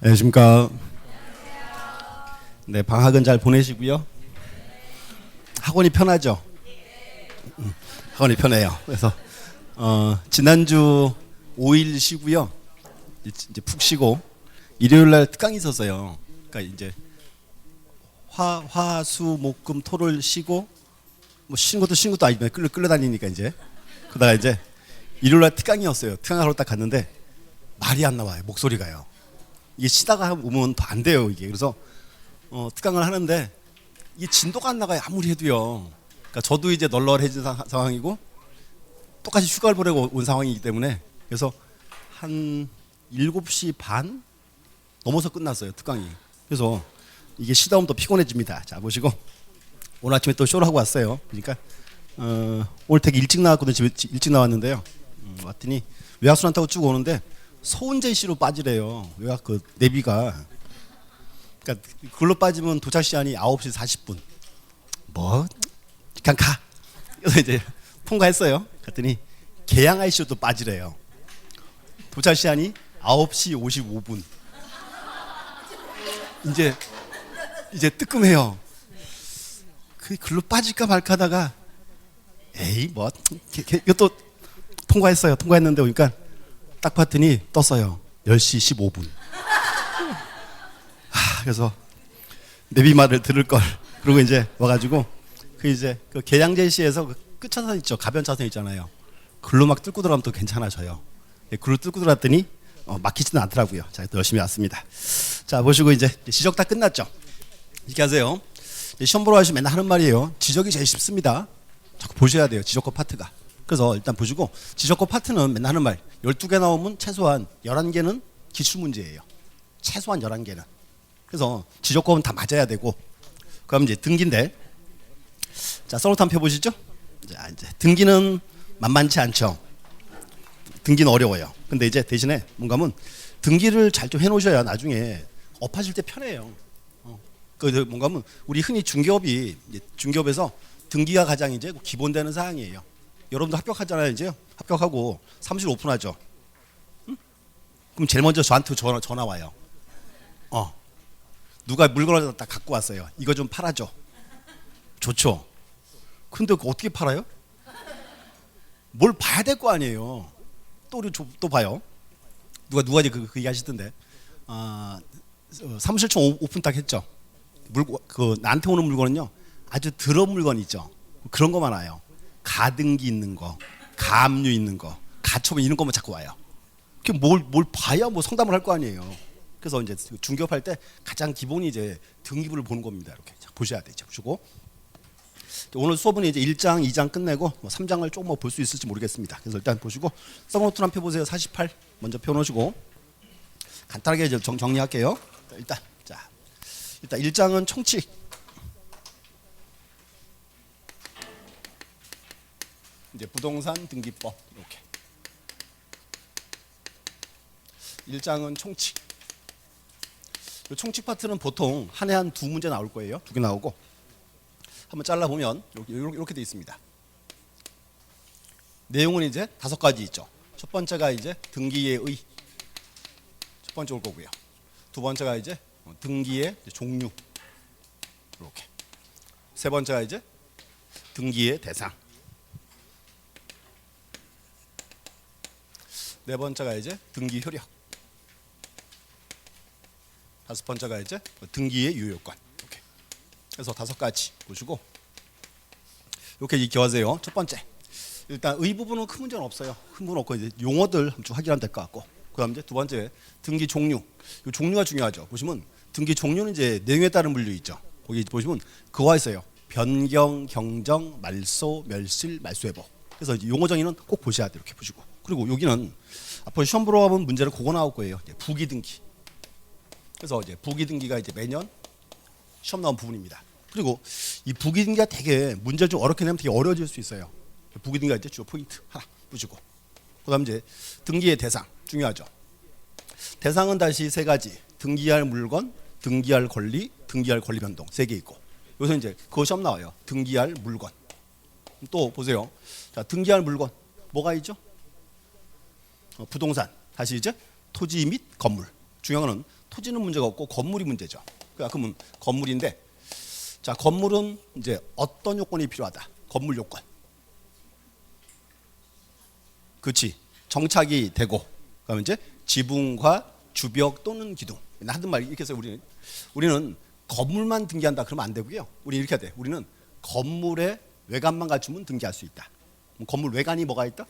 안녕하십니까. 네, 방학은 잘 보내시고요. 학원이 편하죠? 학원이 편해요. 그래서 지난주 5일 쉬고요. 이제 푹 쉬고 일요일 날 특강이 있었어요. 그러니까 이제 화수목금 토를 쉬고 뭐 쉬는 것도 아니고 끌려다니니까 이제 그러다가 이제 일요일 날 특강이었어요. 특강하러 딱 갔는데 말이 안 나와요. 목소리가요. 이게 쉬다가 오면 더 안 돼요, 이게. 그래서 특강을 하는데 이게 진도가 안 나가요. 아무리 해도요. 그러니까 저도 이제 널널해진 상황이고 똑같이 휴가를 보내고 온 상황이기 때문에 그래서 한 7시 반 넘어서 끝났어요, 특강이. 그래서 이게 쉬다 보면 더 피곤해집니다. 자, 보시고 오늘 아침에 또 쇼를 하고 왔어요. 그러니까 오늘 되게 일찍 나왔거든요. 집에 일찍 나왔는데요. 왔더니 외곽순환 타고 쭉 오는데 소운제 씨로 빠지래요. 외곽 그 내비가. 그러니까 그걸로 빠지면 도착 시간이 9시 40분. 뭐 그냥 가. 그래서 이제 통과했어요. 갔더니 계양 IC로도 빠지래요. 도착 시간이 9시 55분. 이제 뜨끔해요. 그 글로 빠질까 말까 하다가 에이 뭐 이것도 통과했어요. 통과했는데 그러니까 딱 봤더니 떴어요. 10시 15분. 그래서 내비 말을 들을 걸. 그리고 이제 와가지고 그 계양제시에서 그 끝차선 있죠. 가변차선 있잖아요. 글로 막 뚫고 들어가면 또 괜찮아져요. 글로 뚫고 들어갔더니 막히지는 않더라고요. 자, 또 열심히 왔습니다. 자, 보시고 이제 지적 다 끝났죠. 이렇게 하세요. 시험 보러 가시면 맨날 하는 말이에요. 지적이 제일 쉽습니다. 자꾸 보셔야 돼요. 지적과 파트가. 그래서 일단 보시고 지적과 파트는 맨날 하는 말 12개 나오면 최소한 11개는 기출문제예요. 최소한 11개는. 그래서 지적법은 다 맞아야 되고 그럼 이제 등기인데 자, 썰어탄 펴보시죠. 자, 이제 등기는 만만치 않죠. 등기는 어려워요. 근데 이제 대신에 뭔가 하면 등기를 잘 좀 해놓으셔야 나중에 업하실 때 편해요. 뭔가 하면 우리 흔히 중개업에서 등기가 가장 이제 기본되는 사항이에요. 여러분도 합격하잖아요. 이제 합격하고 사무실 오픈하죠. 응? 그럼 제일 먼저 저한테 전화 와요. 누가 물건을 다 갖고 왔어요. 이거 좀 팔아줘. 좋죠. 근데 어떻게 팔아요? 뭘 봐야 될 거 아니에요. 또 우리 또 봐요. 누가 이제 그 얘기 하시던데 사무실청 오픈 딱 했죠. 나한테 오는 물건은요 아주 더러운 물건 있죠. 그런 거만 와요. 가등기 있는 거, 가압류 있는 거, 가처분 이런 것만 자꾸 와요. 뭘 봐야 뭐 상담을 할 거 아니에요. 그래서 이제 중개업할 때 가장 기본이 이제 등기부를 보는 겁니다. 이렇게 보셔야 되죠. 보시고 오늘 수업은 이제 1장, 2장 끝내고 3장을 조금 볼 수 있을지 모르겠습니다. 그래서 일단 보시고 썸노트 한 표 보세요. 48 먼저 펴놓으시고 간단하게 이제 정리할게요. 일단 1장은 총칙. 이제 부동산 등기법 이렇게. 1장은 총칙. 이 총칙 파트는 보통 한 해 한 2문제 나올 거예요. 2개 나오고 한번 잘라 보면 이렇게 돼 있습니다. 내용은 이제 5가지 있죠. 첫 번째가 이제 등기의 의. 첫 번째 올 거고요. 두 번째가 이제 등기의 종류. 이렇게. 세 번째가 이제 등기의 대상. 네 번째가 이제 등기 효력. 다섯 번째가 이제 등기의 유효권. 이렇게. 그래서 5가지 보시고 이렇게 기억하세요. 첫 번째. 일단 의 부분은 큰 문제는 없어요. 큰 부분 없고 이제 용어들 좀 확인하면 될 것 같고. 그다음 이제 두 번째 등기 종류. 이 종류가 중요하죠. 보시면 등기 종류는 이제 내용에 따른 분류 있죠. 거기 보시면 그거가 있어요. 변경, 경정, 말소, 멸실, 말소회복. 그래서 용어 정의는 꼭 보셔야 돼요. 이렇게 보시고. 그리고 여기는 앞으로 시험 보러 가면 문제는 그거 나올 거예요. 부기 등기. 그래서 이제 부기 등기가 이제 매년 시험 나온 부분입니다. 그리고 이 부기 등기가 되게 문제를 좀 어렵게 내면 되게 어려워질 수 있어요. 부기 등기가 이제 주요 포인트 하나 보시고. 그다음 이제 등기의 대상 중요하죠. 대상은 다시 3가지. 등기할 물건, 등기할 권리, 등기할 권리 변동 3개 있고. 여기서 이제 그거 시험 나와요. 등기할 물건. 또 보세요. 자, 등기할 물건 뭐가 있죠? 부동산. 다시 이제 토지 및 건물. 중요한 거는 토지는 문제가 없고 건물이 문제죠. 그러면 건물인데, 자, 건물은 이제 어떤 요건이 필요하다? 건물 요건. 그렇지. 정착이 되고, 그러면 이제 지붕과 주벽 또는 기둥. 하던 말 이렇게 해서 우리는 건물만 등기한다 그러면 안 되고요. 우리 이렇게 해야 돼. 우리는 건물의 외관만 갖추면 등기할 수 있다. 건물 외관이 뭐가 있다?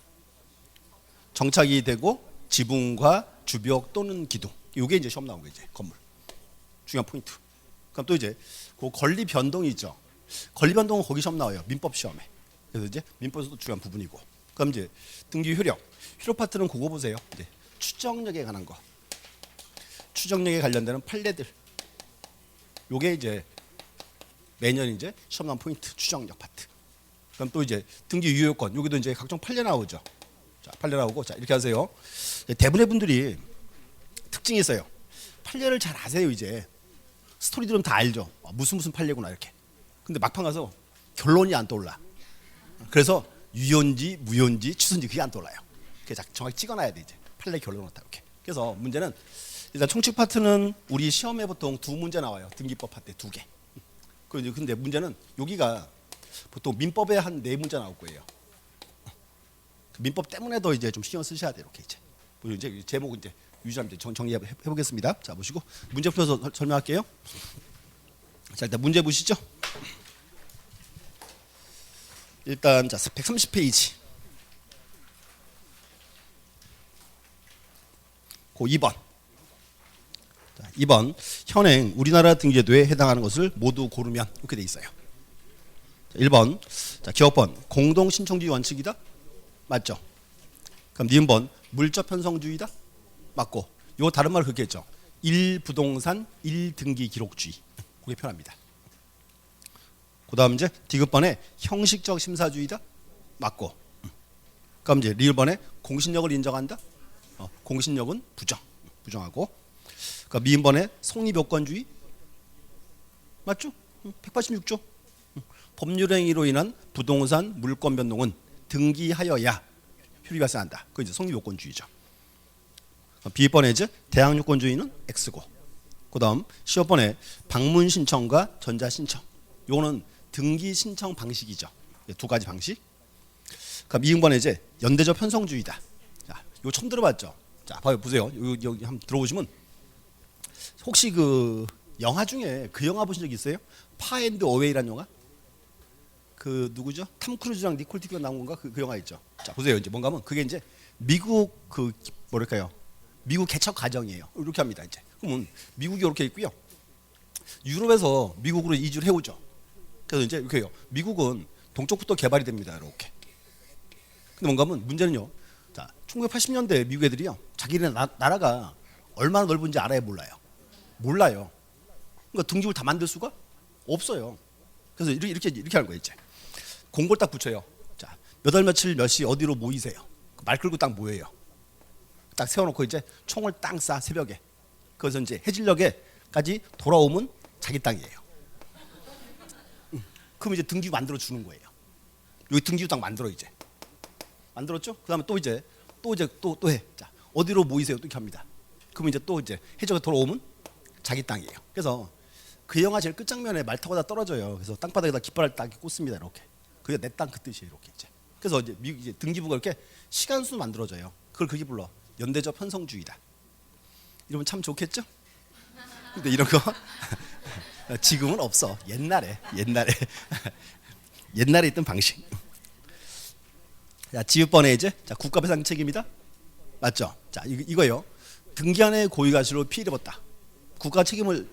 정착이 되고 지붕과 주벽 또는 기둥. 이게 이제 시험 나온 거 이제 건물. 중요한 포인트. 그럼 또 이제 그 권리 변동이 있죠. 권리 변동은 거기 시험 나와요. 민법 시험에. 그래서 이제 민법에서도 중요한 부분이고. 그럼 이제 등기 효력. 효력 파트는 그거 보세요. 이제 추정력에 관한 거. 추정력에 관련되는 판례들. 요게 이제 매년 이제 시험 나온 포인트. 추정력 파트. 그럼 또 이제 등기 유효권. 여기도 이제 각종 판례 나오죠. 자, 판례 나오고, 자, 이렇게 하세요. 대부분의 분들이 특징이 있어요. 판례를 잘 아세요, 이제. 스토리 들으면 다 알죠. 무슨 판례구나, 이렇게. 근데 막판 가서 결론이 안 떠올라. 그래서 유효인지, 무효인지, 취소인지 그게 안 떠올라요. 그래서 정확히 찍어놔야 돼, 이제. 판례 결론을 다 이렇게. 그래서 문제는 일단 총칙 파트는 우리 시험에 보통 2문제 나와요. 등기법 파트 2개. 근데 문제는 여기가 보통 민법에 한 4문제 나올 거예요. 민법 때문에도 이제 좀 신경 쓰셔야 돼요. 이렇게 이제 제목 이제 유지하면 정리해 보겠습니다. 자, 보시고 문제 풀어서 설명할게요. 자, 일단 문제 보시죠. 일단 자, 130페이지. 고 2번. 자, 2번. 현행 우리나라 등기제도에 해당하는 것을 모두 고르면 이렇게 돼 있어요. 자, 1번. 자, 기업번 공동 신청주의 원칙이다. 맞죠? 그럼 니은번 물적 편성주의다. 맞고. 요 다른 말을 그렇게 했죠. 1부동산 1등기 기록주의. 그게 편합니다. 그다음 이제 디귿번에 형식적 심사주의다. 맞고. 그럼 이제 리을번에 공신력을 인정한다. 공신력은 부정하고. 그러니까 미음번에 성립요건주의. 맞죠? 186조. 법률 행위로 인한 부동산 물권 변동은 등기하여야 효력이 발생한다. 그 이제 성립요건주의죠. B번에 이제 대항요건주의는 X고. 그다음 C번에 방문 신청과 전자 신청. 요거는 등기 신청 방식이죠. 2가지 방식. 그럼 이응번에 이제 연대적 편성주의다. 자, 요 처음 들어봤죠? 자, 보세요. 여기 한번 들어보시면 혹시 그 영화 중에 그 영화 보신 적 있어요? 파 앤드 어웨이라는 영화? 그 누구죠? 탐 크루즈랑 니콜 키드가 나온 건가? 그 영화 있죠. 자, 보세요. 이제 뭔가 하면 그게 이제 미국 그 뭐랄까요? 미국 개척 과정이에요. 이렇게 합니다. 이제 그러면 미국이 이렇게 있고요. 유럽에서 미국으로 이주를 해오죠. 그래서 이제 이렇게 해요. 미국은 동쪽부터 개발이 됩니다. 이렇게. 근데 뭔가 하면 문제는요. 자, 1980년대 미국 애들이요. 자기네 나라가 얼마나 넓은지 알아야 몰라요. 그러니까 등기부를 다 만들 수가 없어요. 그래서 이렇게 하는 거예요. 이제 공고를 딱 붙여요. 자, 몇 월 며칠 몇 시 어디로 모이세요. 말 끌고 딱 모여요. 딱 세워놓고 이제 총을 땅 쏴 새벽에. 그래서 이제 해질녘에까지 돌아오면 자기 땅이에요. 그럼 이제 등기부 만들어 주는 거예요. 여기 등기부 딱 만들어 이제. 만들었죠? 그다음에 또 해. 자, 어디로 모이세요? 또 이렇게 합니다. 그럼 이제 또 이제 해적에 돌아오면 자기 땅이에요. 그래서 그 영화 제일 끝장면에 말 타고 다 떨어져요. 그래서 땅바닥에다 깃발을 딱 꽂습니다. 이렇게. 그게 내 땅 그 뜻이에요. 이렇게 이제. 그래서 이제 미국 이제 등기부가 이렇게 시간수 만들어져요. 그걸 그렇게 불러. 연대적 편성주의다. 이러면 참 좋겠죠? 근데 이런 거 지금은 없어. 옛날에 있던 방식. 자, 지읒번에 이제 자, 국가배상 책임이다. 맞죠? 자, 이거요. 등기한의 고의가시로 피해를 입었다. 국가 책임을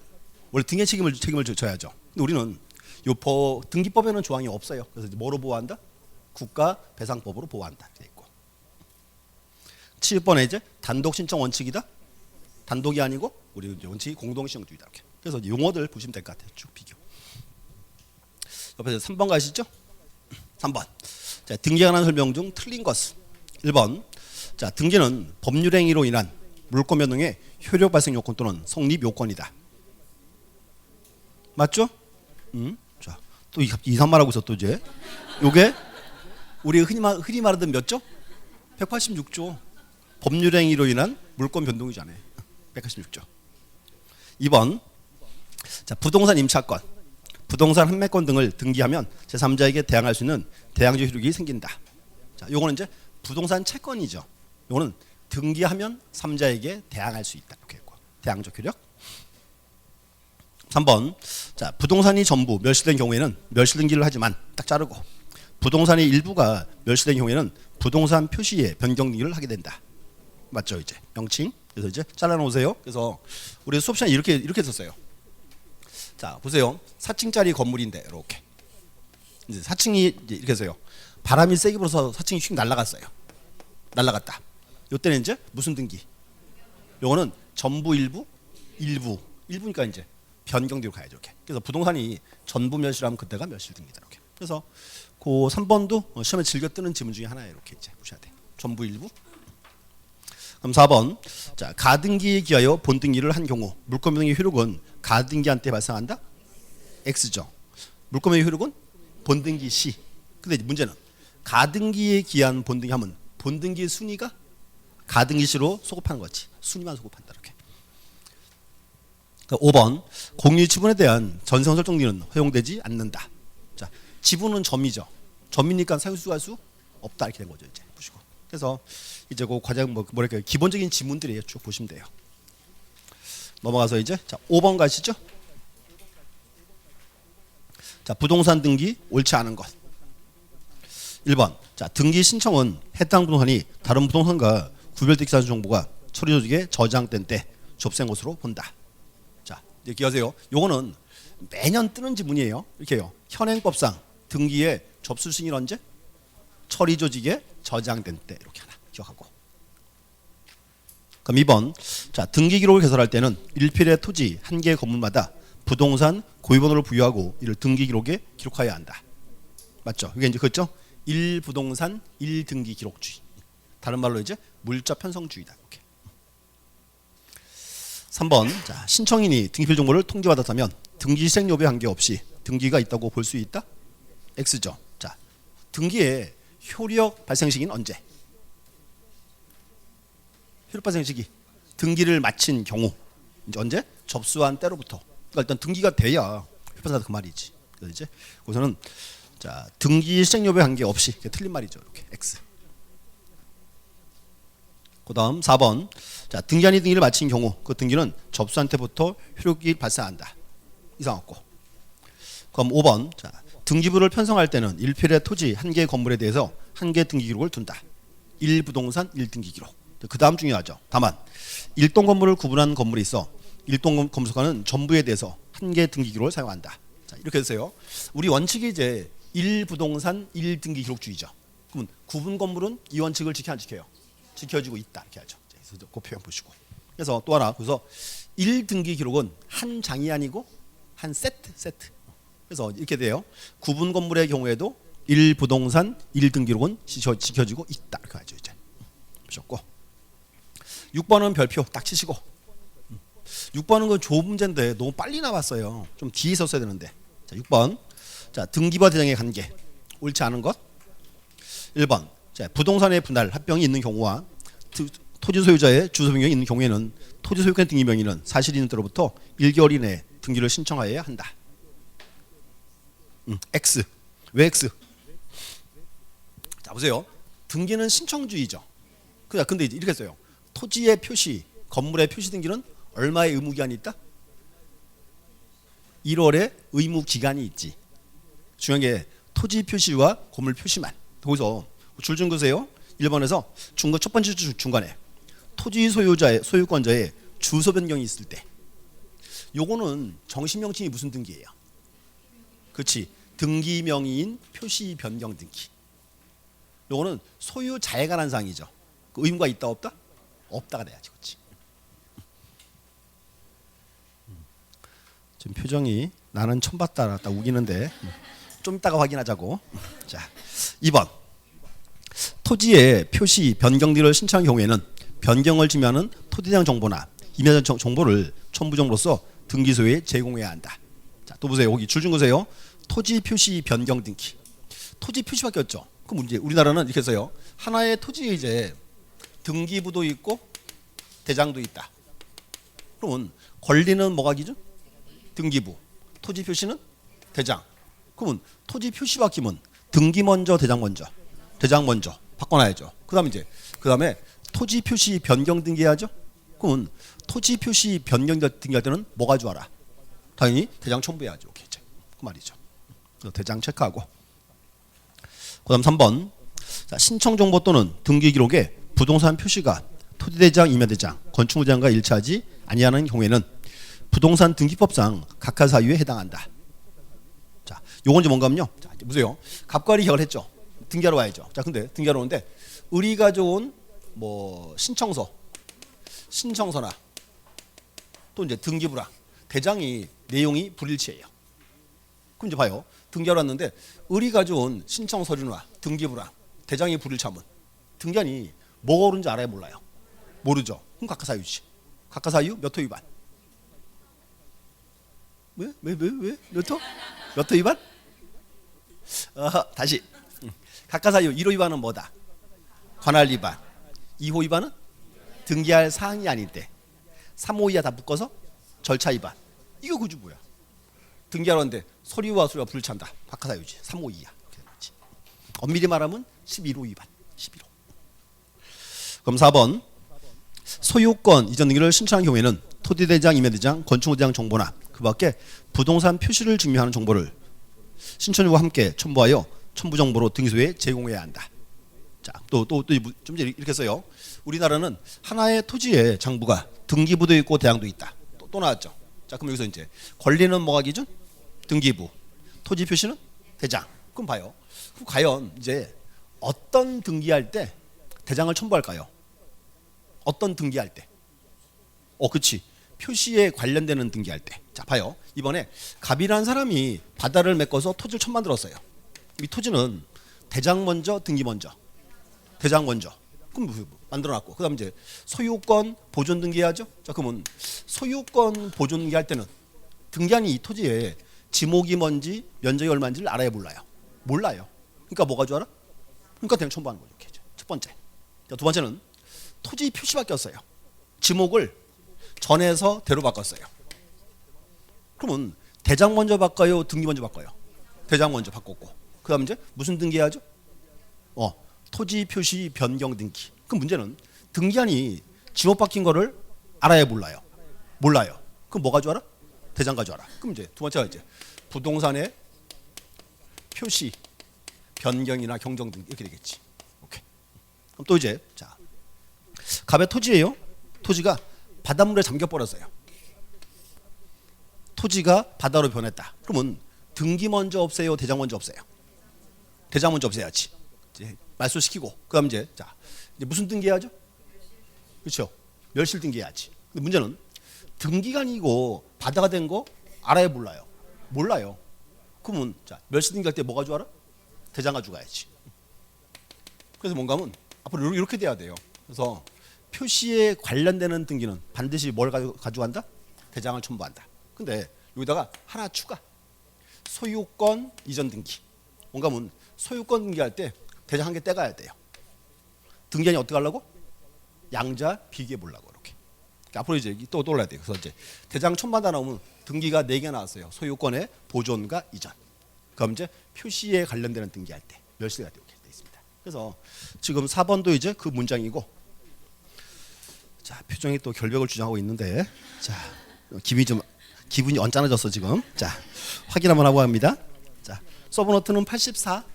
원래 등기 책임을 져야죠. 근데 우리는 요 등기법에는 조항이 없어요. 그래서 뭐로 보호한다? 국가배상법으로 보호한다. 이렇게 있고. 7번에 이제 단독 신청 원칙이다. 단독이 아니고 우리 이제 원칙이 공동 신청주의다. 이렇게. 그래서 용어들 보시면 될 것 같아요. 쭉 비교. 옆에서 3번 가시죠. 3번. 자, 등기에 관한 설명 중 틀린 것은 1번. 자, 등기는 법률 행위로 인한 물권 변동의 효력 발생 요건 또는 성립 요건이다. 맞죠? 자, 또 이상 말하고 있어 또 이제. 요게 우리 흔히 말하던 몇 조? 186조. 법률 행위로 인한 물권 변동이잖아요. 186조. 2번. 자, 부동산 임차권, 부동산 판매권 등을 등기하면 제3자에게 대항할 수 있는 대항적 효력이 생긴다. 자, 요거는 이제 부동산 채권이죠. 요거는 등기하면 3자에게 대항할 수 있다. 이렇게 했고. 대항적 효력. 3번. 자, 부동산이 전부 멸실된 경우에는 멸실 등기를 하지만 딱 자르고, 부동산의 일부가 멸실된 경우에는 부동산 표시에 변경 등기를 하게 된다. 맞죠? 이제 명칭. 그래서 이제 잘라 놓으세요. 그래서 우리 수업 시간에 이렇게 썼어요. 자, 보세요. 4층짜리 건물인데 이렇게. 이제 4층이 이렇게 해서요. 바람이 세게 불어서 4층이 휙 날아갔어요. 날아갔다. 요때는 이제 무슨 등기? 요거는 전부 일부니까 이제 변경뒤로 가야죠. 이렇게. 그래서 부동산이 전부 멸실하면 그때가 멸실 등기다. 이렇게. 그래서 그 3번도 시험에 즐겨 뜨는 지문 중에 하나예요. 이렇게 이제 보셔야 돼. 전부 일부. 그럼 4번. 자, 가등기에 기하여 본등기를 한 경우 물권명의 효력은 가등기한 때 발생한다? X죠. 물권명의 효력은 본등기 시. 근데 문제는 가등기에 기한 본등기 하면 본등기 순위가 가등기 시로 소급하는 거지. 순위만 소급한다. 이렇게. 5번. 공유 지분에 대한 전세 설정리는 허용되지 않는다. 자, 지분은 점이죠. 점이니까 사유수할 수 없다. 이렇게 된 거죠. 이제 보시고. 그래서 이제 그 과장 뭐랄까요, 기본적인 지문들이에요. 쭉 보시면 돼요. 넘어가서 이제 자 5번 가시죠. 자, 부동산 등기 옳지 않은 것. 1번. 자, 등기 신청은 해당 부동산이 다른 부동산과 구별되기 위한 정보가 처리 조직에 저장된 때 접수한 것으로 본다. 자, 이제 기억하세요. 요거는 매년 뜨는 지문이에요. 이렇게요. 현행법상 등기의 접수 승인 언제? 처리 조직에 저장된 때. 이렇게 하나 기억하고. 그럼 2번. 자, 등기 기록을 개설할 때는 일필의 토지 한 개 건물마다 부동산 고유번호를 부여하고 이를 등기 기록에 기록하여야 한다. 맞죠? 이게 이제 그렇죠? 1부동산 1등기 기록주의. 다른 말로 이제 물자 편성주의다. 이렇게. 3번. 자, 신청인이 등기필 정보를 통지받았다면 등기 시행 여부에 관계없이 등기가 있다고 볼 수 있다? X죠. 자, 등기의 효력 발생 시기는 언제? 효력 발생 시기. 등기를 마친 경우. 이제 언제? 접수한 때로부터. 그러니까 일단 등기가 돼야 효력 발생한다 그 말이지. 그래서 이제 우선은 자, 등기 시행 여부에 관계없이. 틀린 말이죠. 이렇게 X. 그다음 4번. 자, 등기한이 등기를 마친 경우 그 등기는 접수한 때부터 효력이 발생한다. 이상 없고. 그럼 5번. 자, 등기부를 편성할 때는 일필의 토지 한 개의 건물에 대해서 한 개의 등기 기록을 둔다. 1부동산 1등기 기록. 그 다음 중요하죠. 다만 일동 건물을 구분한 건물이 있어 일동 건물소가는 전부에 대해서 한 개의 등기 기록을 사용한다. 자, 이렇게 해서요. 우리 원칙이 이제 1부동산 1등기 기록주의죠. 그러면 구분 건물은 이 원칙을 지켜 안 지켜요? 지켜지고 있다. 이렇게 하죠. 그래서 그 표현 보시고. 그래서 또 하나. 그래서 1등기 기록은 한 장이 아니고 한 세트. 그래서 이렇게 돼요. 구분 건물의 경우에도 1부동산 1등기 기록은 지켜지고 있다. 이렇게 하죠. 이제 보셨고. 6번은 별표 딱 치시고. 6번은 그 좋은 문제인데 너무 빨리 나왔어요. 좀 뒤에 있었어야 되는데. 자, 6번. 자, 등기부와 대장의 관계. 옳지 않은 것. 1번. 자, 부동산의 분할 합병이 있는 경우와 토지 소유자의 주소 변경이 있는 경우에는 토지 소유권 등기 명의는 사실 있는 때로부터 1개월 이내에 등기를 신청하여야 한다. X. 왜 X? 자, 보세요. 등기는 신청주의죠. 근데 이제 이렇게 써요. 토지의 표시, 건물의 표시 등기는 얼마의 의무 기간이 있다? 1월에 의무 기간이 있지. 중요한 게 토지 표시와 건물 표시만. 거기서 줄 좀 그세요. 1번에서 첫 번째 중간에 토지 소유자의 소유권자의 주소 변경이 있을 때, 요거는 정식 명칭이 무슨 등기예요? 그렇지. 등기 명의인 표시 변경 등기. 요거는 소유자에 관한 사항이죠. 그 의무가 있다 없다? 없다가 돼야지. 그렇지. 지금 표정이 나는 처음 봤다 딱 우기는데 좀 이따가 확인하자고. 자, 2번. 토지의 표시 변경 등을 신청한 경우에는 변경을 지명하는 토지대장 정보나 임야전 정보를 첨부정보로서 등기소에 제공해야 한다. 자, 또 보세요. 여기 줄 준 거세요. 토지 표시 변경 등기. 토지 표시밖에 없죠. 그럼 이제 우리나라는 이렇게 해서요. 하나의 토지에 이제 등기부도 있고 대장도 있다. 그러면 권리는 뭐가 기준? 등기부. 토지 표시는 대장. 그러면 토지 표시 바뀌면 등기 먼저, 대장 먼저. 대장 먼저 바꿔놔야죠. 그다음에 토지 표시 변경 등기해야죠. 그러면 토지 표시 변경 등기할 때는 뭐 가져와라? 당연히 대장 첨부해야죠. 오케이, 그 말이죠. 그래서 대장 체크하고. 그다음 3번. 자, 신청 정보 또는 등기 기록에 부동산 표시가 토지대장, 임야대장, 건축물대장과 일치하지 아니하는 경우에는 부동산 등기법상 각하 사유에 해당한다. 자, 요건 이제 뭔가면요. 자, 이제 보세요. 갑과리 계약을 했죠. 등기하러 와야죠. 자, 근데 등기하러 오는데 의리가 좋은 뭐 신청서나 또 이제 등기부랑 대장이 내용이 불일치해요. 그럼 이제 봐요. 등기하러 왔는데 의리가 좋은 신청 서류나 등기부랑 대장이 불일치하면 등기한이 뭐가 옳은지 알아야 몰라요. 모르죠. 그럼 각하 사유지. 각하 사유 몇 호 위반? 왜? 몇 호? 몇 호 위반? 다시. 각하 사유 1호 위반은 뭐다? 관할 위반. 2호 위반은 등기할 사항이 아닐 때. 3호 이하 다 묶어서 절차 위반. 이거 그지 뭐야? 등기하러 왔는데 서류와 불일치한다. 각하 사유지. 3호 이하. 엄밀히 말하면 11호 위반. 11호. 그럼 4번. 소유권 이전 등기를 신청한 경우에는 토지대장, 임야대장, 건축물대장 정보나 그 밖에 부동산 표시를 증명하는 정보를 신청과 함께 첨부하여 첨부 정보로 등기소에 제공해야 한다. 자, 좀 이렇게 써요. 우리나라는 하나의 토지에 장부가 등기부도 있고 대장도 있다. 또 나왔죠. 자, 그럼 여기서 이제 권리는 뭐가 기준? 등기부. 토지 표시는 대장. 그럼 봐요. 그럼 과연 이제 어떤 등기할 때 대장을 첨부할까요? 어떤 등기할 때? 그치. 표시에 관련되는 등기할 때. 자, 봐요. 이번에 갑이라는 사람이 바다를 메꿔서 토지를 처음 만들었어요. 이 토지는 대장 먼저, 등기 먼저. 대장 먼저. 그럼 만들어놨고. 그다음 이제 소유권 보존 등기해야죠. 자, 그러면 소유권 보존 등기할 때는 등기한이 이 토지에 지목이 뭔지 면적이 얼마인지를 알아야 몰라요. 몰라요. 그러니까 뭐가 줄 알아? 그러니까 대장 첨부하는 거죠. 첫 번째. 자, 두 번째는 토지 표시 바뀌었어요. 지목을 전에서 대로 바꿨어요. 그러면 대장 먼저 바꿔요, 등기 먼저 바꿔요? 대장 먼저 바꿨고. 그다음 이제 무슨 등기해야죠? 토지 표시 변경 등기. 그 문제는 등기한이 지목 바뀐 거를 알아야 몰라요? 몰라요. 그럼 뭐 가져와라? 대장 가져와라. 그럼 이제 두 번째가 이제 부동산의 표시 변경이나 경정 등기 이렇게 되겠지. 오케이. 그럼 또 이제 자, 갑의 토지예요. 토지가 바닷물에 잠겨버렸어요. 토지가 바다로 변했다. 그러면 등기 먼저 없애요, 대장 먼저 없애요? 대장 먼저 없애야지. 이제 말소시키고 그다음 이제 자, 이제 무슨 등기해야죠? 그렇죠. 멸실 등기해야지. 근데 문제는 등기가 아니고 바다가 된 거 알아야 몰라요? 몰라요. 그러면 자, 멸실 등기할 때 뭐가 좋아라? 대장 가져가야지. 그래서 뭔가 하면 앞으로 이렇게 돼야 돼요. 그래서 표시에 관련되는 등기는 반드시 뭘 가져간다? 대장을 첨부한다. 근데 여기다가 하나 추가. 소유권 이전 등기. 뭔가 하면 소유권 등기할 때 대장 한 개 떼가야 돼요. 등기한이 어떻게 하려고? 양자 비교해 보려고 이렇게. 그러니까 앞으로 이제 또 올라야 돼요. 그래서 이제 대장 첨부한다 나오면 등기가 4개 나왔어요. 소유권의 보존과 이전. 그럼 이제 표시에 관련되는 등기할 때 멸실가 되게 돼 있습니다. 그래서 지금 4번도 이제 그 문장이고. 자, 표정이 또 결벽을 주장하고 있는데, 자, 기분이 언짢아졌어 지금. 자, 확인 한번 하고 합니다. 자, 서브노트는 84.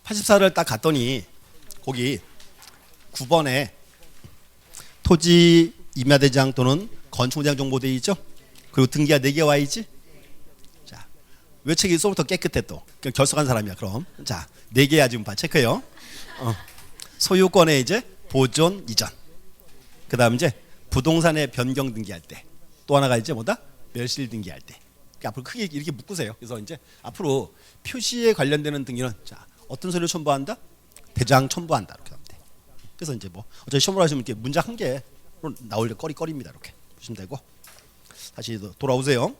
84를 딱 갔더니 거기 9번에 토지 임야대장 또는 건축물대장 정보 돼 있죠. 그리고 등기가 4개 와 있지. 자, 왜 책이 서부터 깨끗해 또 결석한 사람이야. 그럼 자, 4개야 지금 봐 체크해요. 소유권의 이제 보존 이전. 그다음 이제 부동산의 변경 등기할 때. 또 하나가 이제 뭐다? 멸실 등기할 때. 그러니까 앞으로 크게 이렇게 묶으세요. 그래서 이제 앞으로 표시에 관련되는 등기는 자, 어떤 서류를 첨부한다? 대장 첨부한다. 이렇게 하면 돼. 그래서 이제 뭐 어차피 시험을 하시면 이렇게 문장 한 개로 나올 꺼리입니다. 이렇게 보시면 되고. 다시 돌아오세요.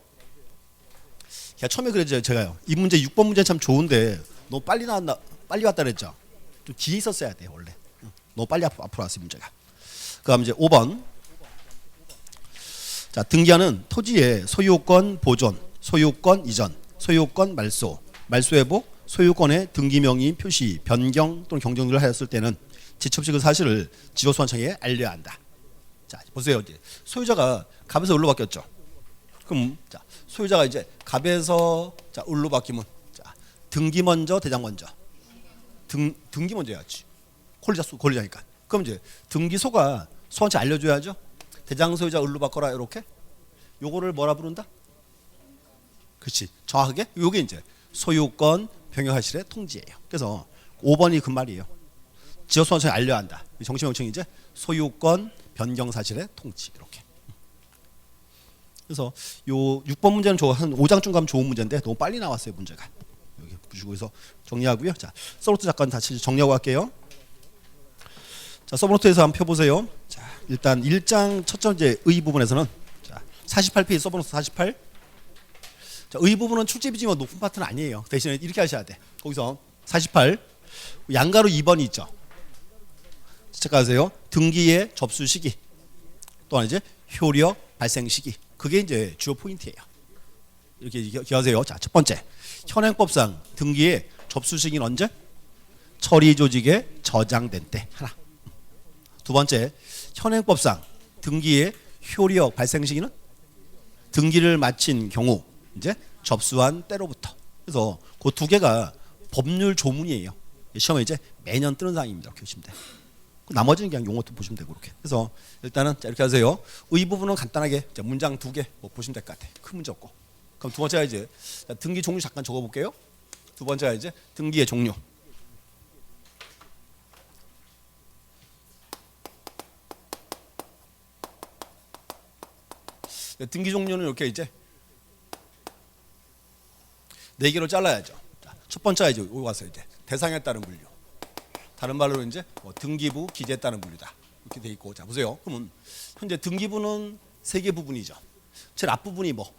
처음에 그랬죠. 제가요. 이 문제 6번 문제 참 좋은데 너무 빨리 나왔나? 빨리 왔다 그랬죠. 좀 뒤에 있었어야 돼 원래. 너무 빨리 앞으로 왔어요 문제가. 그다음 이제 5번. 자, 등기하는 토지의 소유권 보존, 소유권 이전, 소유권 말소, 말소 회복, 소유권의 등기 명의 표시, 변경 또는 경정을 하였을 때는 지첩시 그 사실을 지적소환청에 알려야 한다. 자, 보세요. 이제 소유자가 갑에서 을로 바뀌었죠. 그럼 자, 소유자가 이제 갑에서 자, 을로 바뀌면 자, 등기 먼저, 대장 먼저. 등기 먼저 해야지. 권리자니까. 그럼 이제 등기소가 소환청에 알려줘야죠. 대장 소유자 을로 바꿔라 이렇게. 요거를 뭐라 부른다? 그렇지. 정확하게 요게 이제 소유권 변경사실의 통지예요. 그래서 5번이 그 말이에요. 지적소환청에 알려야 한다. 정치명칭이 이제 소유권 변경사실의 통지 이렇게. 그래서 요 6번 문제는 한 5장쯤 가면 좋은 문제인데 너무 빨리 나왔어요 문제가. 여기 보시고 해서 정리하고요. 자, 서브노트 잠깐 다시 정리하고 갈게요. 자, 서브노트에서 한번 펴보세요. 자, 일단 1장 첫 번째 의 부분에서는 자, 48페이지 서브노트 48. 자, 의 부분은 출제비중이 높은 파트는 아니에요. 대신에 이렇게 하셔야 돼. 거기서 48 양가로 2번이 있죠. 체크하세요. 등기의 접수 시기 또한 이제 효력 발생 시기. 그게 이제 주요 포인트예요. 이렇게 기억하세요. 자, 첫 번째 현행법상 등기의 접수 시기는 언제? 처리 조직에 저장된 때 하나. 두 번째 현행법상 등기의 효력 발생 시기는 등기를 마친 경우 이제 접수한 때로부터. 그래서 그 두 개가 법률 조문이에요. 시험에 이제 매년 뜨는 사항입니다. 이렇게 보시면 돼. 나머지는 그냥 용어도 보시면 되고 그렇게. 그래서 일단은 이렇게 하세요. 의 부분은 간단하게 문장 2개 뭐 보시면 될 것 같아. 큰 문제 없고. 그럼 두 번째가 이제 등기 종류 잠깐 적어볼게요. 두 번째가 이제 등기의 종류. 등기 종류는 이렇게 이제 4개로 잘라야죠. 첫 번째가 이제 여기 와서 이제 대상에 따른 분류. 다른 말로 이제 등기부 기재에 따른 분류다. 이렇게 돼 있고. 자, 보세요. 그러면 현재 등기부는 3개 부분이죠. 제일 앞부분이 뭐?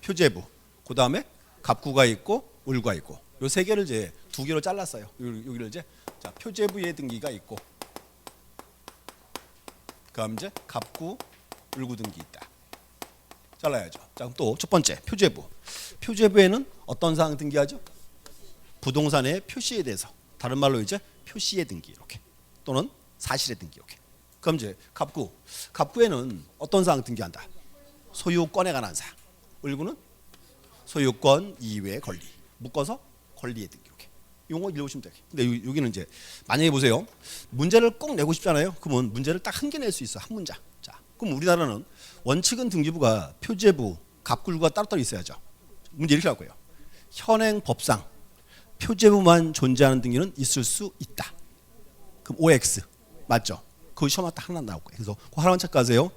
표제부. 그다음에 갑구가 있고 을구가 있고. 요 3개를 이제 2개로 잘랐어요. 여기를 이제 자, 표제부의 등기가 있고. 그다음 이제 갑구, 을구 등기 있다. 잘라야죠. 자, 그럼 또 첫 번째 표제부. 표제부에는 어떤 사항 등기하죠? 부동산의 표시에 대해서. 다른 말로 이제 표시의 등기 이렇게 또는 사실의 등기 이렇게. 그럼 이제 갑구. 갑구에는 어떤 사항 등기한다? 소유권에 관한 사항. 을구는 소유권 이외의 권리. 묶어서 권리의 등기 이렇게. 용어 읽어보시면 돼요. 근데 여기는 이제 만약에 보세요. 문제를 꼭 내고 싶잖아요. 그러면 문제를 딱 한 개 낼 수 있어. 한 문장. 자, 그럼 우리나라는 원칙은 등기부가 표제부, 갑구가 따로따로 있어야죠. 문제 이렇게 할 거예요. 현행 법상 표제부만 존재하는 등기는 있을 수 있다. 그럼 OX 맞죠? 그 시험에 딱 하나 나올 거예요. 그래서 그 하나만 체크하세요.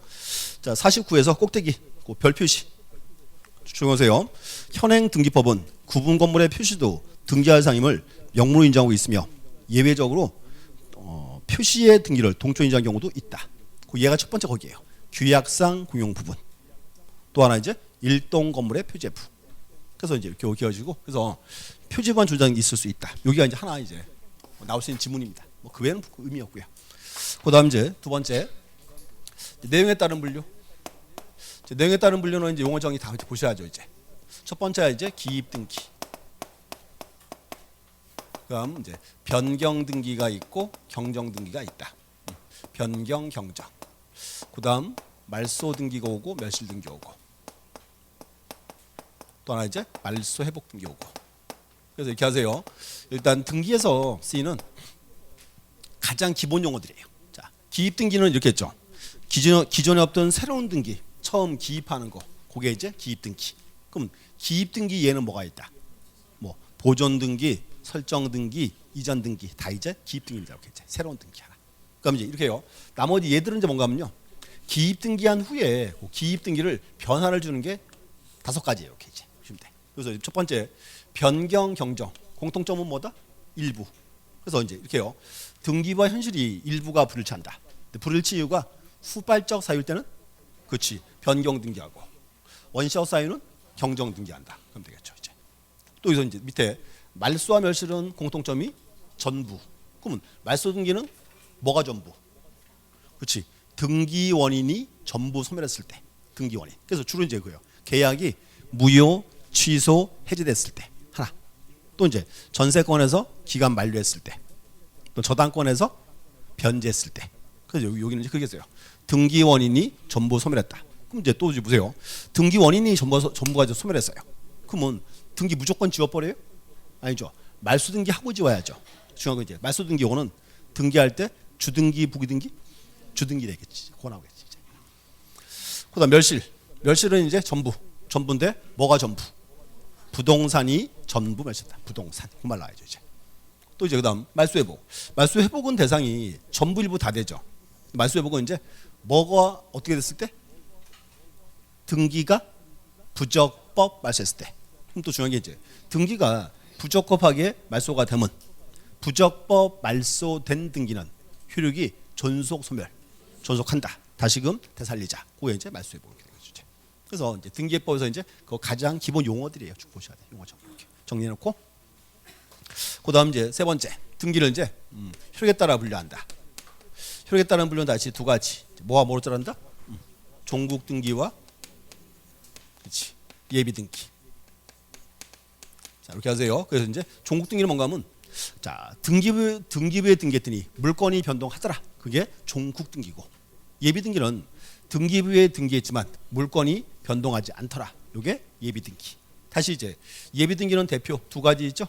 자, 49에서 꼭대기 그 별 표시 조용하세요. 현행 등기법은 구분 건물의 표시도 등기할 사항임을 명문으로 인정하고 있으며 예외적으로 표시의 등기를 동조 인정한 경우도 있다. 그 얘가 첫 번째 거기에요. 규약상 공용 부분. 또 하나 이제 일동 건물의 표제부. 그래서 이제 이렇게 기어지고 그래서 표제부만 존재하는 게 있을 수 있다. 여기가 이제 하나 이제 나올 수 있는 지문입니다. 뭐 그 외에는 의미 없고요. 그다음 이제 두 번째 내용에 따른 분류. 내용에 따른 분류는 이제 용어 정의 다 보셔야죠. 이제 첫 번째가 이제 기입 등기. 그다음 이제 변경 등기가 있고 경정 등기가 있다. 변경 경정. 그다음 말소 등기가 오고 멸실 등기 오고. 또 하나 이제 말소 회복 등기 오고. 그래서 이렇게 하세요. 일단 등기에서 쓰이는 가장 기본 용어들이에요. 자, 기입 등기는 이렇게 했죠. 기존에 없던 새로운 등기, 처음 기입하는 거, 그게 이제 기입 등기. 그럼 기입 등기 얘는 뭐가 있다? 뭐 보존 등기, 설정 등기, 이전 등기 다 이제 기입 등기입니다. 이렇게 이제 새로운 등기 하나. 그럼 이제 이렇게 해요. 나머지 얘들은 이제 뭔가 하면요. 기입 등기한 후에 그 기입 등기를 변화를 주는 게 5가지예요. 이렇게 이제 보시면 돼. 그래서 첫 번째 변경 경정 공통점은 뭐다? 일부. 그래서 이제 이렇게 해요. 등기부와 현실이 일부가 불일치한다. 불일치 이유가 후발적 사유일 때는 그렇지 변경 등기하고 원시적 사유는 경정 등기한다. 그럼 되겠죠. 이제 또 여기서 이제 밑에 말소와 멸실은 공통점이 전부. 그러면 말소 등기는 뭐가 전부? 그렇지. 등기 원인이 전부 소멸했을 때. 등기 원인. 그래서 주로 이제 그요. 계약이 무효, 취소, 해지됐을 때 하나. 또 이제 전세권에서 기간 만료했을 때. 또 저당권에서 변제했을 때. 그래서 여기는 이제 그게 있어요. 등기 원인이 전부 소멸했다. 그럼 이제 또 보세요. 등기 원인이 전부가 이제 소멸했어요. 그러면 등기 무조건 지워버려요? 아니죠. 말소 등기 하고 지워야죠. 중요한 건 이제 말소 등기 요거는 등기할 때 주등기, 부기등기, 주등기 되겠지. 그거 나오겠지. 이제. 그다음 멸실은 이제 전부인데 뭐가 전부? 부동산이 전부 멸실다. 부동산. 그 말 나와야죠 이제. 또 이제 그다음 말소회복. 말소회복은 대상이 전부 일부 다 되죠. 말소회복은 이제 뭐가 어떻게 됐을 때? 등기가 부적법 말소했을 때. 그럼 또 중요한 게 이제 등기가 부적법하게 말소가 되면 부적법 말소된 등기는 효력이 존속한다. 다시금 되살리자. 그게 이제 말소회복 이렇게 되겠죠. 그래서 이제 등기법에서 이제 그 가장 기본 용어들이에요. 쭉 보셔야 돼. 용어점 이렇게 정리해놓고. 그다음 이제 세 번째 등기를 이제 효력에 따라 분류한다. 효력에 따른 분류는 다시 두 가지. 뭐와 뭐로 따른다? 종국 등기와 그렇지 예비 등기. 자 이렇게 하세요. 그래서 이제 종국 등기는 뭔가 하면 자 등기부에 등기했더니 물건이 변동하더라. 그게 종국 등기고 예비 등기는 등기부에 등기했지만 물건이 변동하지 않더라. 이게 예비 등기. 다시 이제 예비 등기는 대표 두 가지 있죠.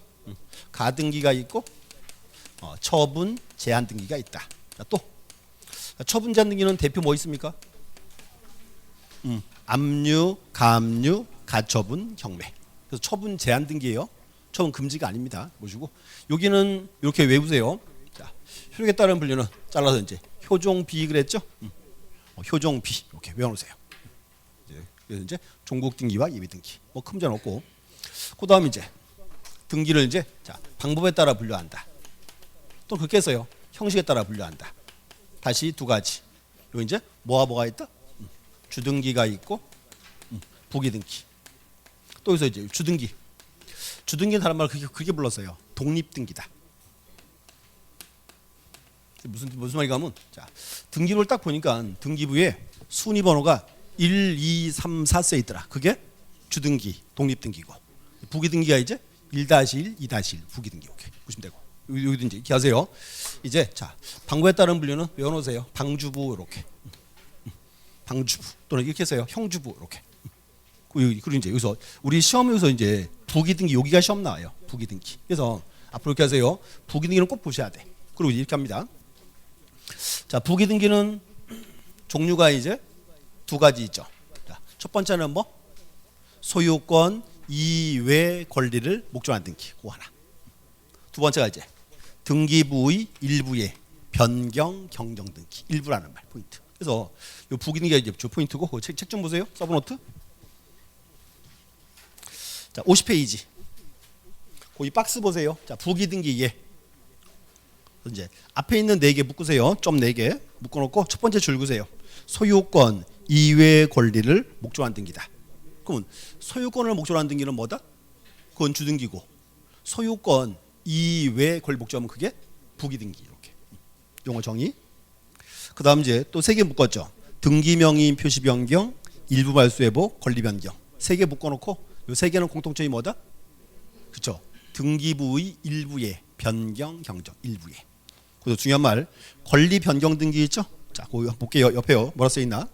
가등기가 있고 처분 제한 등기가 있다. 자, 또 처분 제한 등기는 대표 뭐 있습니까? 압류, 가압류, 가처분, 경매. 그래서 처분 제한 등기예요. 처분 금지가 아닙니다. 보시고 여기는 이렇게 외우세요. 자, 효력에 따른 분류는 잘라서 이제 효종비 그랬죠? 효종비 이렇게 외워놓으세요. 그래서 이제 종국 등기와 예비 등기 뭐 큰 문제는 없고 그다음 이제 등기를 이제 자 방법에 따라 분류한다. 또 그렇게 해서요 형식에 따라 분류한다. 다시 두 가지. 요 이제 뭐가 있다? 주등기가 있고 부기등기. 또 여기서 이제 주등기. 주등기는 다른 말로 그렇게 불렀어요. 독립등기다. 무슨 말인가 하면 자 등기부를 딱 보니까 등기부에 순위 번호가 1, 2, 3, 4세 있더라. 그게 주등기, 독립등기고 부기등기가 이제 1-1, 2-1 부기등기. 오케이 보시면 되고 여기도 이제 이렇게 하세요. 이제 자 방법에 따른 분류는 외워놓으세요. 방주부 이렇게 방주부 또는 이렇게 해서요. 형주부 이렇게. 그리고 이제 여기서 우리 시험에서 이제 부기등기 여기가 시험 나와요. 부기등기. 그래서 앞으로 이렇게 하세요. 부기등기는 꼭 보셔야 돼. 그리고 이렇게 합니다. 자 부기등기는 종류가 이제 두 가지 있죠. 자, 첫 번째는 뭐 소유권 이외 권리를 목적한 등기. 그거 하나. 두 번째가 이제 등기부의 일부의 변경 경정 등기. 일부라는 말 포인트. 그래서 이 부기등기가 이제 주 포인트고 책 좀 보세요. 서브노트. 자 50페이지. 이 박스 보세요. 자 부기등기 예. 이제 앞에 있는 4개 묶으세요. 점 4개 묶어놓고 첫 번째 줄 그으세요. 소유권 이외의 권리를 목적한 등기다. 그러면 소유권을 목적한 등기는 뭐다? 그건 주등기고 소유권 이외의 권리 목적하면 그게 부기등기. 이렇게 용어 정의. 그 다음 이제 또 3개 묶었죠. 등기명의 표시 변경, 일부 말소회복, 권리 변경. 3개 묶어놓고 이 3개는 공통점이 뭐다? 그렇죠. 등기부의 일부의 변경 경정 일부의. 그래서 중요한 말 권리 변경 등기 있죠. 자, 그거 볼게요. 옆에요. 뭐라 써 있나?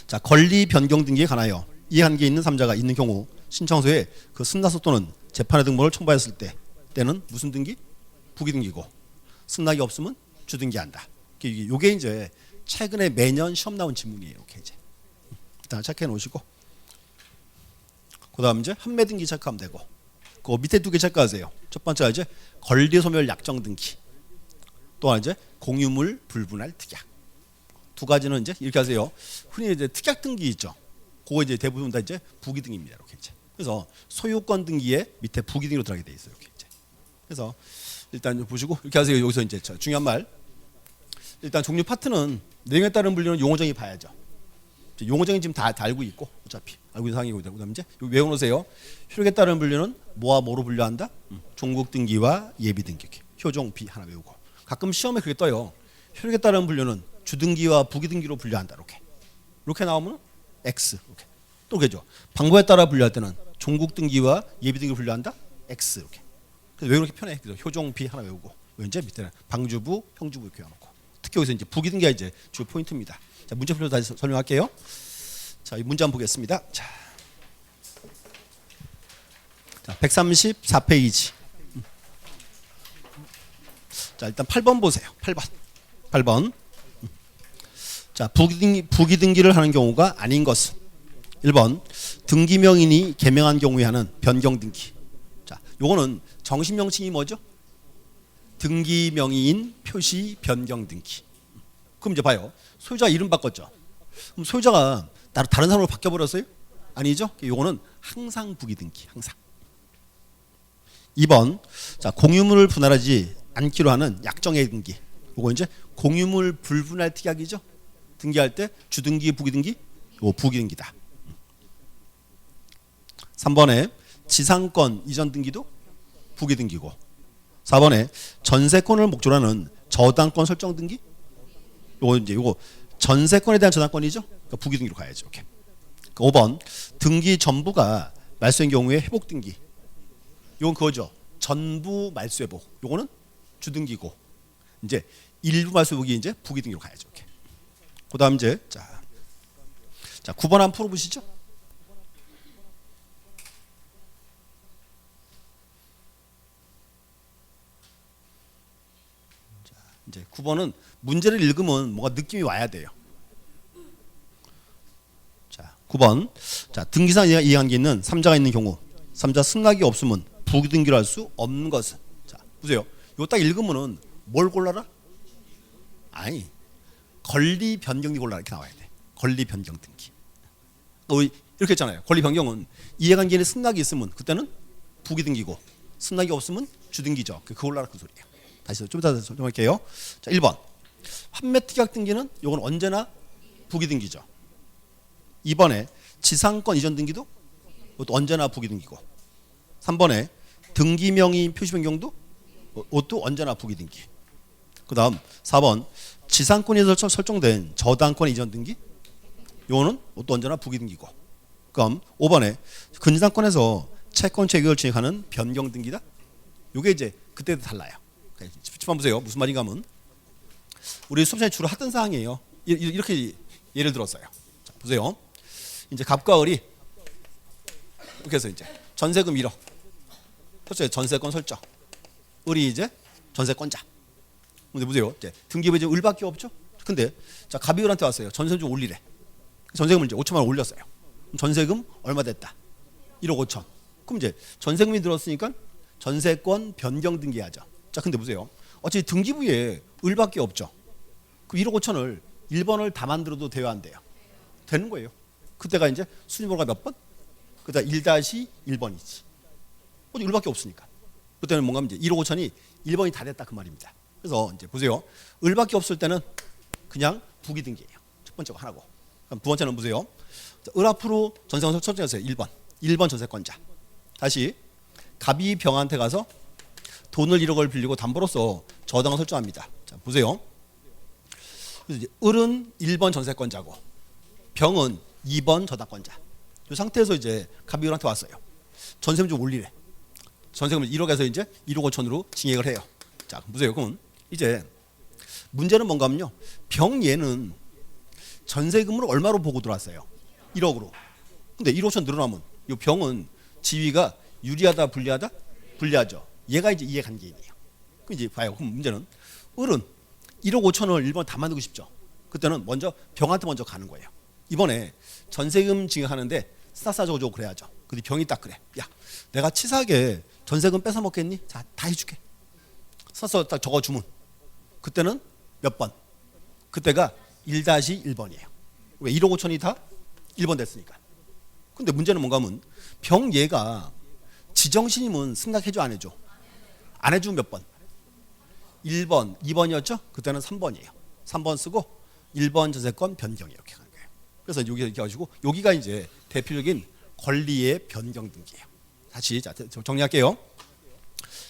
자, 권리 변경 등기에 관하여 이해관계 있는 3자가 있는 경우 신청서에 그 승낙서 또는 재판의 등본을 첨부했을 때는 무슨 등기? 부기등기고 승낙이 없으면 주등기한다. 이게 이제 최근에 매년 시험 나온 질문이에요. 이렇게 이제 일단 체크해 놓으시고 그다음 이제 판매 등기 체크하면 되고 그 밑에 2개 체크하세요. 첫 번째가 이제 권리 소멸 약정 등기. 또 하나 이제 공유물 불분할 특약. 두 가지는 이제 이렇게 하세요. 흔히 이제 특약 등기 있죠. 그거 이제 대부분 다 이제 부기등기입니다. 이렇게 이제. 그래서 소유권 등기에 밑에 부기등기로 들어가게 돼 있어요. 이렇게 이제. 그래서 일단 보시고 이렇게 하세요. 여기서 이제 중요한 말. 일단 종류 파트는 내용에 따른 분류는 용어정의 봐야죠. 용어정의 지금 다 알고 있고 어차피 알고 있는 상황이고 그다음 이제 외워놓으세요. 효력에 따른 분류는 뭐와 뭐로 분류한다? 종국 등기와 예비 등기. 효종 B 하나 외우고. 가끔 시험에 그게 떠요. 효력에 따른 분류는 주등기와 부기등기로 분류한다. 이렇게 나오면 X. 이렇게. 또 그죠. 방법에 따라 분류할 때는 종국 등기와 예비 등기로 분류한다. X. 이렇게. 그래서 왜 그렇게 편해? 그래서 효종 B 하나 외우고 이제 밑에는 방주부, 형주부 이렇게 해놓고. 특히 여기서 이제 부기등기가 이제 주 포인트입니다. 자, 문제풀이로 다시 설명할게요. 자, 이 문제 한번 보겠습니다. 자, 134페이지. 자, 일단 8번 보세요. 8번. 자, 부기등기를 하는 경우가 아닌 것은 1번 등기명인이 개명한 경우에 하는 변경등기. 자, 요거는 정식 명칭이 뭐죠? 등기명의인 표시 변경등기. 그럼 이제 봐요. 소유자 이름 바꿨죠. 그럼 소유자가 다른 사람으로 바뀌어버렸어요? 아니죠? 요거는 항상 부기등기. 항상. 2번 자, 공유물을 분할하지 않기로 하는 약정의 등기. 요거 이제 공유물 불분할 특약이죠. 등기할 때 주등기, 부기등기, 요 부기등기다. 3번에 지상권 이전 등기도 부기등기고 4번에 전세권을 목적으로 하는 저당권 설정 등기 요거 전세권에 대한 저당권이죠. 그러니까 부기등기로 가야죠. 이렇게. 5번 등기 전부가 말소인 경우에 회복 등기. 요건 그거죠. 전부 말소회복. 요거는 주등기고 이제 일부 말소회복이 이제 부기등기로 가야죠. 이렇게. 그다음 이제 자 9번 한번 풀어보시죠. 자, 이제 9번은 문제를 읽으면 뭔가 느낌이 와야 돼요. 자, 9번. 자, 등기상 이해관계 있는 3자가 있는 경우 3자 승낙이 없으면 부기등기를 할 수 없는 것은. 자, 보세요. 이거 딱 읽으면은 뭘 골라라? 아니, 권리 변경이 골라라 이렇게 나와야 돼. 권리 변경 등기. 이렇게 했잖아요. 권리 변경은 이해관계에 승낙이 있으면 그때는 부기등기고 승낙이 없으면 주등기죠. 그 골라라 그 소리예요. 다시 좀 이따 설명할게요. 자, 1번. 판매특약 등기는 이건 언제나 부기등기죠. 2번에 지상권 이전 등기도 이것도 언제나 부기등기고 3번에 등기명의 표시 변경도 이것도 언제나 부기등기. 그 다음 4번 지상권에서 설정된 저당권 이전 등기 이거는 또 언제나 부기등기고 그럼 5번에 근저당권에서 채권 체결을 진행하는 변경 등기다. 이게 이제 그때도 달라요. 집중만 보세요. 무슨 말인가 하면 우리 수업 시간에 주로 하던 사항이에요. 이렇게 예를 들었어요. 자, 보세요. 이제 갑과 을이 이렇게 해서 이제 전세금 1억 그렇죠. 전세권 설정 을이 이제 전세권자. 근데 보세요. 이제 등기부에 이제 을밖에 없죠. 근데 자 갑이 을한테 왔어요. 전세금 좀 올리래. 전세금을 이제 5천만 원 올렸어요. 전세금 얼마 됐다? 1억 5천. 그럼 이제 전세금이 들었으니까 전세권 변경 등기하죠. 자, 근데 보세요. 어차피 등기부에 을밖에 없죠. 그 1억 5천을 1번을 다 만들어도 돼요, 안 돼요? 되는 거예요. 그때가 이제 순위번호가 몇 번? 그다 1-1번이지. 어디 을밖에 없으니까. 그때는 뭔가 이제 1억 5천이 1번이 다 됐다 그 말입니다. 그래서 이제 보세요. 을밖에 없을 때는 그냥 부기등기예요. 첫 번째가 하나고. 그럼 두 번째는 보세요. 을 앞으로 전세권 설정했어요. 1번 전세권자. 다시 갑이 병한테 가서 돈을 1억을 빌리고 담보로서 저당을 설정합니다. 자, 보세요. 그래서 이제 을은 1번 전세권자고 병은 2번 저당권자. 이 상태에서 이제 갑이 을한테 왔어요. 전세금 좀 올리래. 전세금을 1억에서 이제 1억 5천으로 증액을 해요. 자, 보세요. 그럼 이제 문제는 뭔가 하면요. 병 얘는 전세금을 얼마로 보고 들어왔어요? 1억으로. 근데 1억 5천 늘어나면 이 병은 지위가 유리하다 불리하다? 불리하죠. 얘가 이제 이해관계인이에요. 그럼 이제 봐요. 그럼 문제는 을은 1억 5천을 1번 다 만들고 싶죠. 그때는 먼저 병한테 먼저 가는 거예요. 이번에 전세금 증액하는데 싸싸줘줘 그래야죠. 근데 병이 딱 그래. 야, 내가 치사하게 전세금 뺏어 먹겠니? 자, 다 해줄게. 써서 딱 적어주면 그때는 몇 번? 그때가 1-1번이에요. 왜? 1억 5천이 다 1번 됐으니까. 근데 문제는 뭔가 하면 병 얘가 지정신임은 승낙해줘 안 해줘? 안 해주면 몇 번? 1번, 2번이었죠? 그때는 3번이에요. 3번 쓰고 1번 전세권 변경 이렇게 하는 거예요. 그래서 여기 이렇게 가지고 여기가 이제 대표적인 권리의 변경 등기예요. 다시 자, 정리할게요.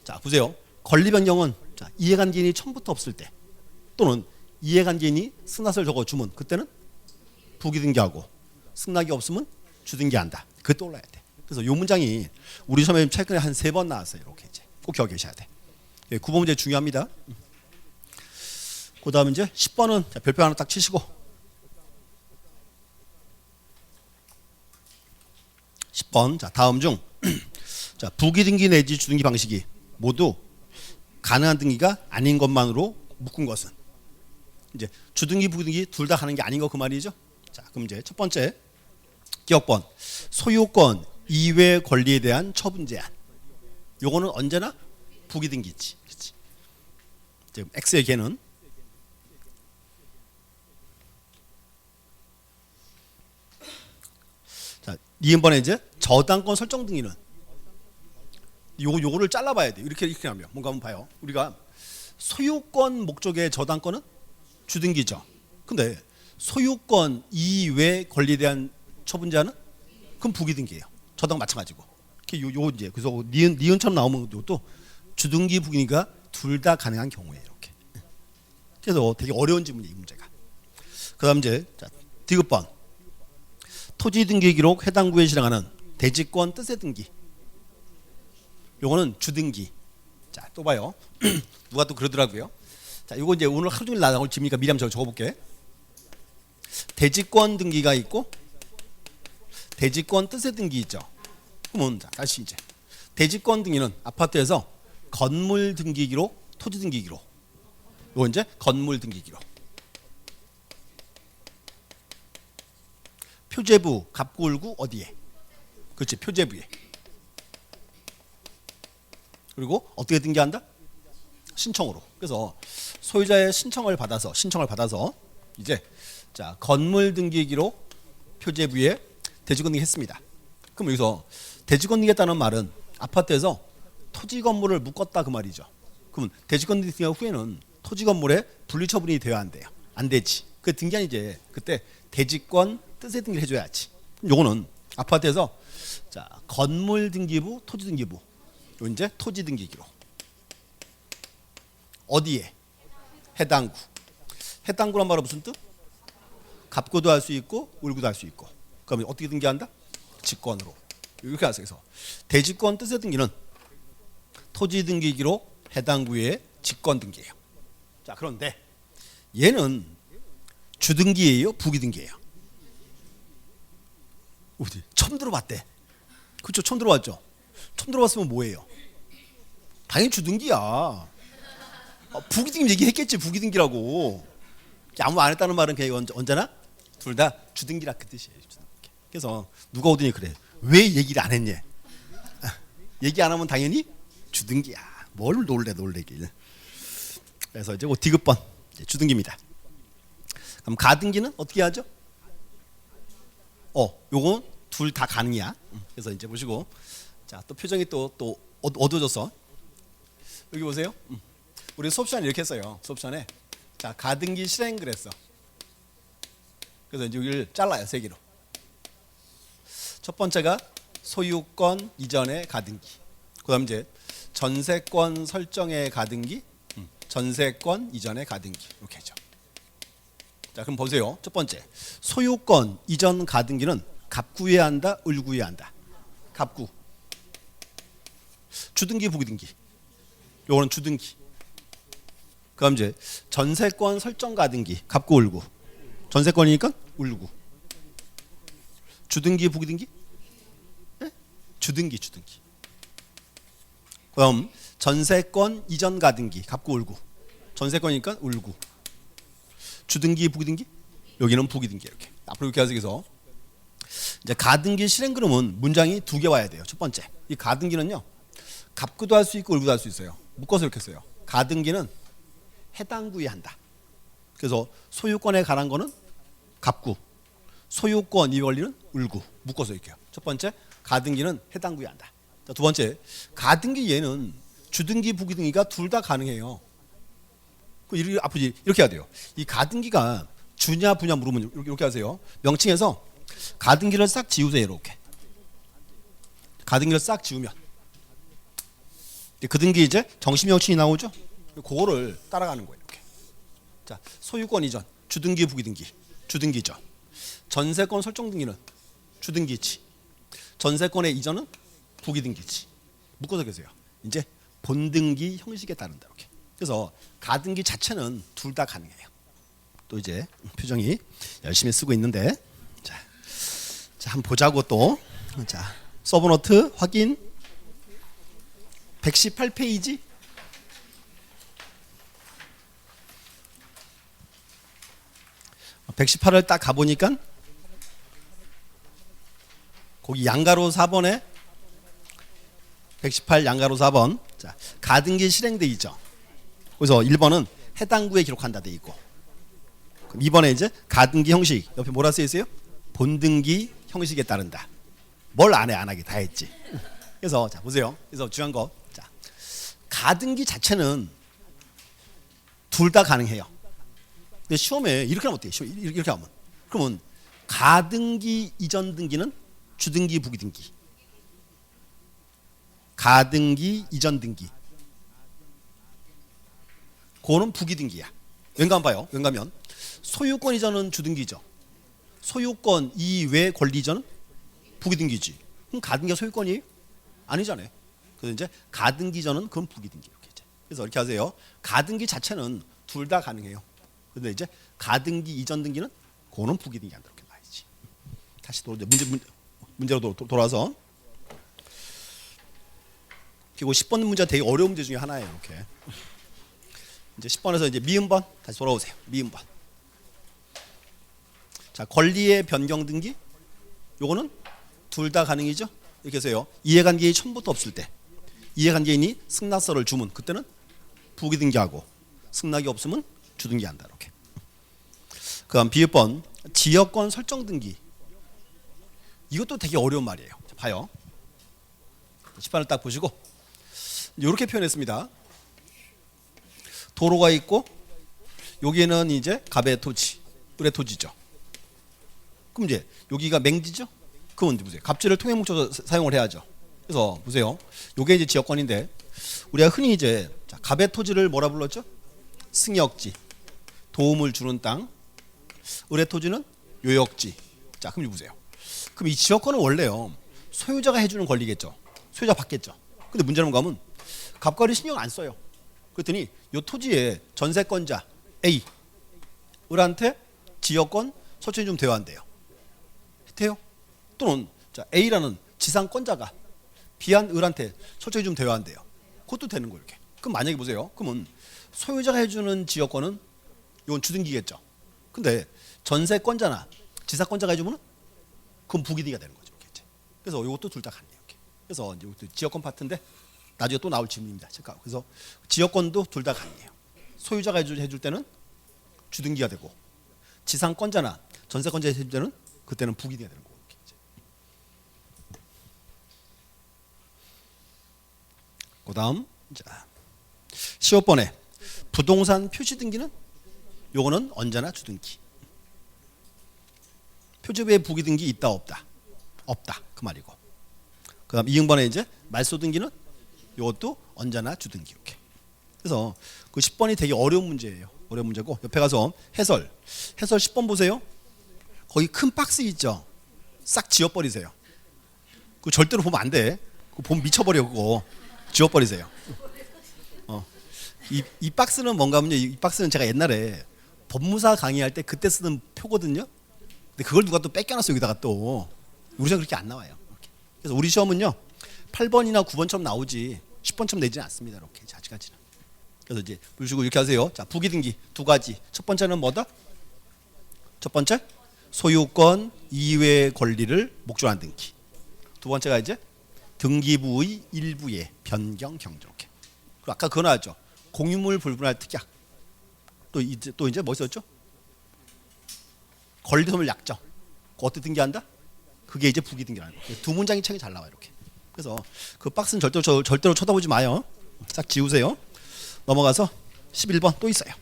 자, 보세요. 권리 변경은 자, 이해관계인이 처음부터 없을 때 또는 이해관계인이 승낙을 적어주면 그때는 부기등기하고, 승낙이 없으면 주등기한다. 그거 떠올라야 돼. 그래서 이 문장이 우리 시험에 최근에 한 3번 나왔어요. 이렇게 이제 꼭 기억해 계셔야 돼. 9번 문제 중요합니다. 그 다음 이제 10번은 자, 별표 하나 딱 치시고, 10번 자 다음 중 자, 부기등기 내지 주등기 방식이 모두 가능한 등기가 아닌 것만으로 묶은 것은, 이제 주등기 부기등기 둘 다 가는 게 아닌 거 그 말이죠. 자, 그럼 이제 첫 번째 기억번, 소유권 이외 권리에 대한 처분 제한. 요거는 언제나 부기등기지. 그렇지? 지금 X의 개는 자, 2번에 이제 저당권 설정 등기는 요거를 잘라봐야 돼. 이렇게 하면 뭔가 한번 봐요. 우리가 소유권 목적의 저당권은 주등기죠. 근데 소유권 이외 권리에 대한 처분 제한은 그럼 부기등기예요. 저당 마찬가지고. 요 이제 그래서 니은처럼 나오면 또 주등기 부기등기가 둘 다 가능한 경우에 이렇게. 그래서 되게 어려운 질문이에요, 이 문제가. 그다음 이제 자, 디귿번. 토지 등기 기록 해당 구에 실행하는 대지권 뜻의 등기. 요거는 주등기. 자, 또 봐요. 누가 또 그러더라고요. 자, 요거 이제 오늘 하루 종일 나올 질문이니까 미리 한번 적어볼게. 대지권 등기가 있고 대지권 뜻의 등기 있죠. 그러면 자, 다시 이제 대지권 등기는 아파트에서 건물 등기 기록, 토지 등기 기록. 요거 이제 건물 등기 기록. 표제부, 갑구을구 어디에? 그렇지, 표제부에. 그리고 어떻게 등기한다? 신청으로. 그래서 소유자의 신청을 받아서 이제 자, 건물 등기 기록 표제부에 대지권 등기 했습니다. 그럼 여기서 대지권 등기했다는 말은 아파트에서 토지 건물을 묶었다 그 말이죠. 그러면 대지권 등기 후에는 토지 건물에 분리 처분이 되어야 안 돼요. 안 되지. 그 등기한 이제 그때 대지권 뜻의 등기를 해줘야지. 요거는 아파트에서 자, 건물 등기부, 토지 등기부. 요 이제 토지 등기 기록. 어디에? 해당 구. 해당 구란 말은 무슨 뜻? 갑구도 할 수 있고 을구도 할 수 있고. 그러면 어떻게 등기한다? 직권으로. 이렇게 하세요. 그래서 대지권 뜻의 등기는 토지 등기 기록 해당 구의 직권 등기예요. 자, 그런데 얘는 주등기예요, 부기등기예요? 어디? 처음 들어봤대. 그렇죠? 처음 들어봤죠? 처음 들어봤으면 뭐예요? 당연히 주등기야. 부기등기 얘기했겠지, 부기등기라고. 아무 안 했다는 말은 그냥 언제나 둘 다 주등기라 그 뜻이에요. 주등기. 그래서 누가 오더니 그래. 왜 얘기를 안 했냐? 얘기 안 하면 당연히 주등기야. 뭘 놀래길. 그래서 이제 디귿번 주등기입니다. 그럼 가등기는 어떻게 하죠? 요거 둘 다 가능이야. 그래서 이제 보시고, 자, 또 표정이 또 어두워졌어. 여기 보세요. 우리 수업 시간에 이렇게 했어요. 수업 시간에 자, 가등기 실행 그랬어. 그래서 이제 여기를 잘라요, 3개로. 첫 번째가 소유권 이전의 가등기. 그다음 이제 전세권 설정의 가등기, 전세권 이전의 가등기 이렇게 하죠. 자, 그럼 보세요. 첫 번째 소유권 이전 가등기는 갑구해야 한다, 을구해야 한다? 갑구. 주등기, 부기등기. 요거는 주등기. 그다음 이제 전세권 설정 가등기, 갑구, 을구. 전세권이니까 을구. 주등기, 부기등기? 네? 주등기. 그럼 전세권 이전 가등기, 갑구, 을구. 전세권이니까 을구. 주등기, 부기등기? 여기는 부기등기. 이렇게 앞으로 이렇게 해서 이제 가등기 실행 그러면 문장이 2개 와야 돼요. 첫 번째, 이 가등기는요 갑구도 할 수 있고 을구도 할 수 있어요. 묶어서 이렇게 써요. 가등기는 해당 구에 한다. 그래서 소유권에 관한 거는 갑구, 소유권 이 권리는 을구. 묶어서 이렇게요. 첫 번째, 가등기는 해당 구에 한다. 자, 두 번째, 가등기 얘는 주등기, 부기등기가 둘 다 가능해요. 앞으로 이렇게 해야 돼요. 이 가등기가 주냐 부냐 물으면 이렇게 하세요. 명칭에서 가등기를 싹 지우세요. 이렇게 가등기를 싹 지우면 그 등기 이제 정식 명칭이 나오죠. 그거를 따라가는 거예요. 이렇게 자, 소유권 이전, 주등기, 부기등기, 주등기죠. 전세권 설정 등기는 주등기지. 전세권의 이전은 부기등기지. 묶어서 계세요. 이제 본등기 형식에 따른다 이렇게. 그래서 가등기 자체는 둘 다 가능해요. 또 이제 표정이 열심히 쓰고 있는데, 자 한번 보자고 또. 자, 서브노트 확인. 118페이지. (118을) 딱 가보니까 거기 양가로 4번에 118 양가로 4번. 자, 가등기 실행돼 있죠. 그래서 1번은 해당 구에 기록한다 돼 있고, 그럼 2번에 이제 가등기 형식 옆에 뭐라 써 있어요? 본등기 형식에 따른다. 뭘 안 해, 안 하게 다 했지. 그래서 자 보세요. 그래서 중요한 거, 자 가등기 자체는 둘 다 가능해요. 근데 시험에 이렇게 하면 어때요? 이렇게 하면 그러면 가등기 이전 등기는 주등기, 부기등기. 가등기 이전 등기, 그거는 부기등기야. 왠가 봐요. 왠가면 소유권 이전은 주등기죠. 소유권 이외 권리 이전은 부기등기지. 그럼 가등기가 소유권이 아니잖아요. 그래서 이제 가등기 이전은 그건 부기등기 이렇게. 그래서 이렇게 하세요. 가등기 자체는 둘 다 가능해요. 근데 이제 가등기 이전 등기는 그거는 부기등기 한다 이렇게 봐야지. 다시 또 문제로 돌아서. 그리고 10번 문제가 되게 어려운 문제 중에 하나예요. 이렇게. 이제 10번에서 이제 미음번 다시 돌아오세요. 미음번. 자, 권리의 변경 등기. 요거는 둘 다 가능이죠. 이렇게 해서요. 이해관계인이 처음부터 없을 때, 이해관계인이 승낙서를 주면 그때는 부기등기하고, 승낙이 없으면 주등기한다 이렇게. 그다음 비읍번 지역권 설정 등기. 이것도 되게 어려운 말이에요. 자, 봐요. 10번을 딱 보시고 이렇게 표현했습니다. 도로가 있고 여기에는 이제 갑의 토지, 을의 토지죠. 그럼 이제 여기가 맹지죠. 그럼 이제 보세요. 갑지를 통행 목적으로 사용을 해야죠. 그래서 보세요. 요게 이제 지역권인데 우리가 흔히 이제 갑의 토지를 뭐라 불렀죠? 승역지, 도움을 주는 땅. 을의 토지는 요역지. 자, 그럼 보세요. 그럼 이 지역권은 원래요 소유자가 해주는 권리겠죠. 소유자 받겠죠. 근데 문제는 뭐냐면 갑과 을이 신경 안 써요. 그랬더니 이 토지에 전세권자 A 을한테 지역권 설정이 좀 되어야 한대요. 돼요? 또는 자, A라는 지상권자가 B한 을한테 설정이 좀 되어야 한대요. 그것도 되는 거예요. 이렇게. 그럼 만약에 보세요. 그러면 소유자가 해주는 지역권은 이건 주등기겠죠. 근데 전세권자나 지상권자가 해주면 그건 부기등기가 되는 거죠. 이렇게. 그래서 이것도 둘 다 가능해요. 이렇게. 그래서 이제 지역권 파트인데 나중에 또 나올 질문입니다. 그래서 지역권도 둘 다 가능해요. 소유자가 해줄 때는 주등기가 되고, 지상권자나 전세권자가 해줄 때는 그때는 부기등기가 되는 거고. 그다음 자 15번에 부동산 표시 등기는 요거는 언제나 주등기. 표지부에 부기등기 있다 없다? 없다 그 말이고. 그다음 2등번에 이제 말소 등기는 이것도 언제나 주등기 이렇게. 그래서 그 10번이 되게 어려운 문제예요. 어려운 문제고 옆에 가서 해설 10번 보세요. 거기 큰 박스 있죠. 싹 지워버리세요. 그거 절대로 보면 안 돼. 그거 보면 미쳐버려. 그거 지워버리세요. 이 박스는 뭔가 하면요. 이 박스는 제가 옛날에 법무사 강의할 때 그때 쓰던 표거든요. 근데 그걸 누가 또 뺏겨놨어 여기다가 또. 우리 시험 그렇게 안 나와요. 이렇게. 그래서 우리 시험은요 8번이나 9번처럼 나오지 10번처럼 내지는 않습니다. 이렇게 아직까지는. 그래서 이제 보시고 이렇게 하세요. 자, 부기등기 두 가지. 첫 번째는 뭐다? 첫 번째 소유권 이외의 권리를 목적으로 한 등기. 두 번째가 이제 등기부의 일부의 변경 경조. 이렇게. 그리고 아까 그거 나왔죠. 공유물 불분할 특약. 또 이제 뭐 있었죠? 권리소멸 약정. 어떻게 등기한다? 그게 이제 부기등기라는 거예요. 두 문장이 책이 잘 나와요. 이렇게. 그래서 그 박스는 절대로 쳐다보지 마요. 싹 지우세요. 넘어가서 11번 또 있어요.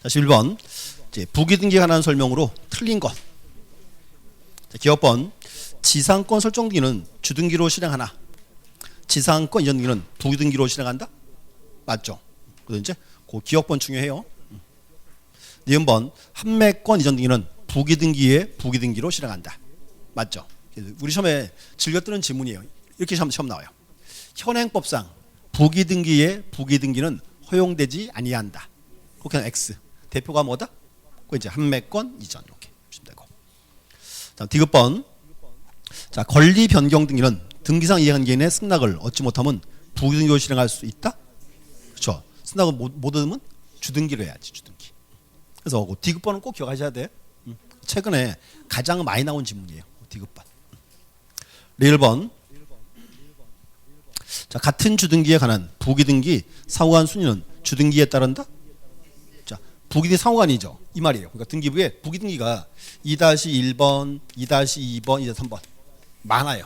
자, 11번 이제 부기등기에 관한 설명으로 틀린 것. 자, 기업번 지상권 설정 등기는 주등기로 실행하나 지상권 이전 등기는 부기등기로 실행한다? 맞죠? 그래서 이제 그 기억번 중요해요. 니은번 판매권 이전 등기는 부기등기에 부기등기로 실행한다. 맞죠? 우리 시험에 즐겨 뜨는 질문이에요. 이렇게 시험 나와요. 현행법상 부기등기에 부기등기는 허용되지 아니한다. 그렇게 하면 X. 대표가 뭐다? 그 이제 판매권 이전 이렇게 보시면 되고. 자, 디귿번. 자, 권리 변경 등기는 등기상 이행기인의 승낙을 얻지 못하면 부기등기로 실행할 수 있다. 그렇죠? 승낙을 못 얻으면 주등기로 해야지. 주등기. 그래서 디귿번은 꼭 기억하셔야 돼. 최근에 가장 많이 나온 질문이에요. 디귿번. 리을번. 자, 같은 주등기에 관한 부기등기 상호간 순위는 주등기에 따른다. 자, 부기등기 상호간이죠. 이 말이에요. 그러니까 등기부에 부기등기가 2-1번, 2-2번, 2-3번 많아요.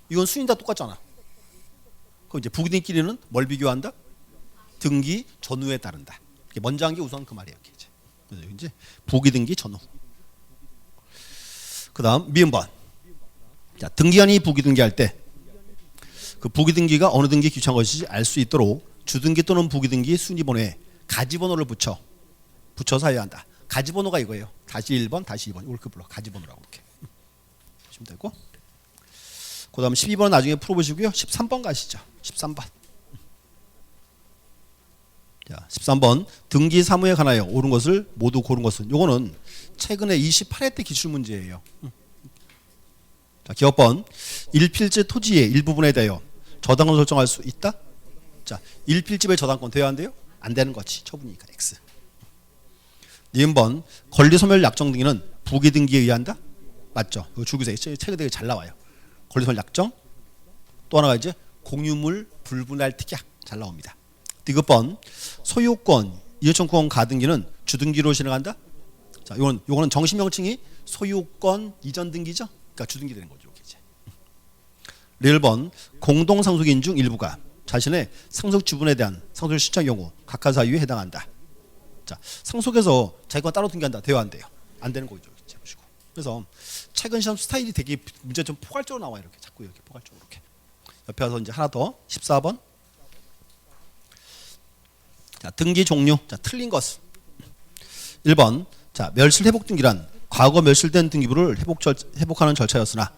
이건 순위 다 똑같잖아. 그럼 이제 부기등기끼리는 뭘 비교한다? 등기 전후에 따른다. 먼저 한 게 우선 그 말이에요. 이제. 그래서 이제 부기등기 전후. 그다음 미음번. 자, 등기관이 부기등기할 때 그 부기등기가 어느 등기 귀찮은 것인지 알 수 있도록 주등기 또는 부기등기 순위번호에 가지번호를 붙여서 해야 한다. 가지번호가 이거예요. -1번, -2번 이걸 그 불러 가지번호라고 이렇게 보시면 되고. 그다음 12번은 나중에 풀어보시고요. 13번 가시죠. 13번. 자, 13번 등기 사무에 관하여 옳은 것을 모두 고른 것은 요거는 최근에 28회 때 기출 문제예요. 자, 기억번. 일필지 토지의 일부분에 대하여 저당을 설정할 수 있다. 자, 일필집의 저당권 돼야 안 돼요? 안 되는 거지. 처분이니까 X. 니은번 권리소멸 약정 등기는 부기등기에 의한다. 맞죠? 주기세 최근에 되게 잘 나와요. 권리소멸 약정. 또 하나가 이제 공유물 불분할 특약 잘 나옵니다. 디귿번 소유권 이해청구권 가등기는 주등기로 실행한다. 자, 요거는 정식 명칭이 소유권 이전 등기죠. 그러니까 주등기 되는 거죠. 이제. 리을번 공동 상속인 중 일부가 자신의 상속 지분에 대한 상속 신청 경우 각하 사유에 해당한다. 자, 상속에서 자기가 따로 등기한다. 돼요, 안 돼요? 안 되는 거죠. 이제 보시고. 그래서 최근 시험 스타일이 되게 문제 좀 포괄적으로 나와요. 이렇게 자꾸 이렇게 포괄적으로 이렇게. 옆에 와서 이제 하나 더 14번. 자, 등기 종류. 자, 틀린 것은 1번. 자, 멸실 회복 등기란 과거 멸실된 등기부를 회복하는 절차였으나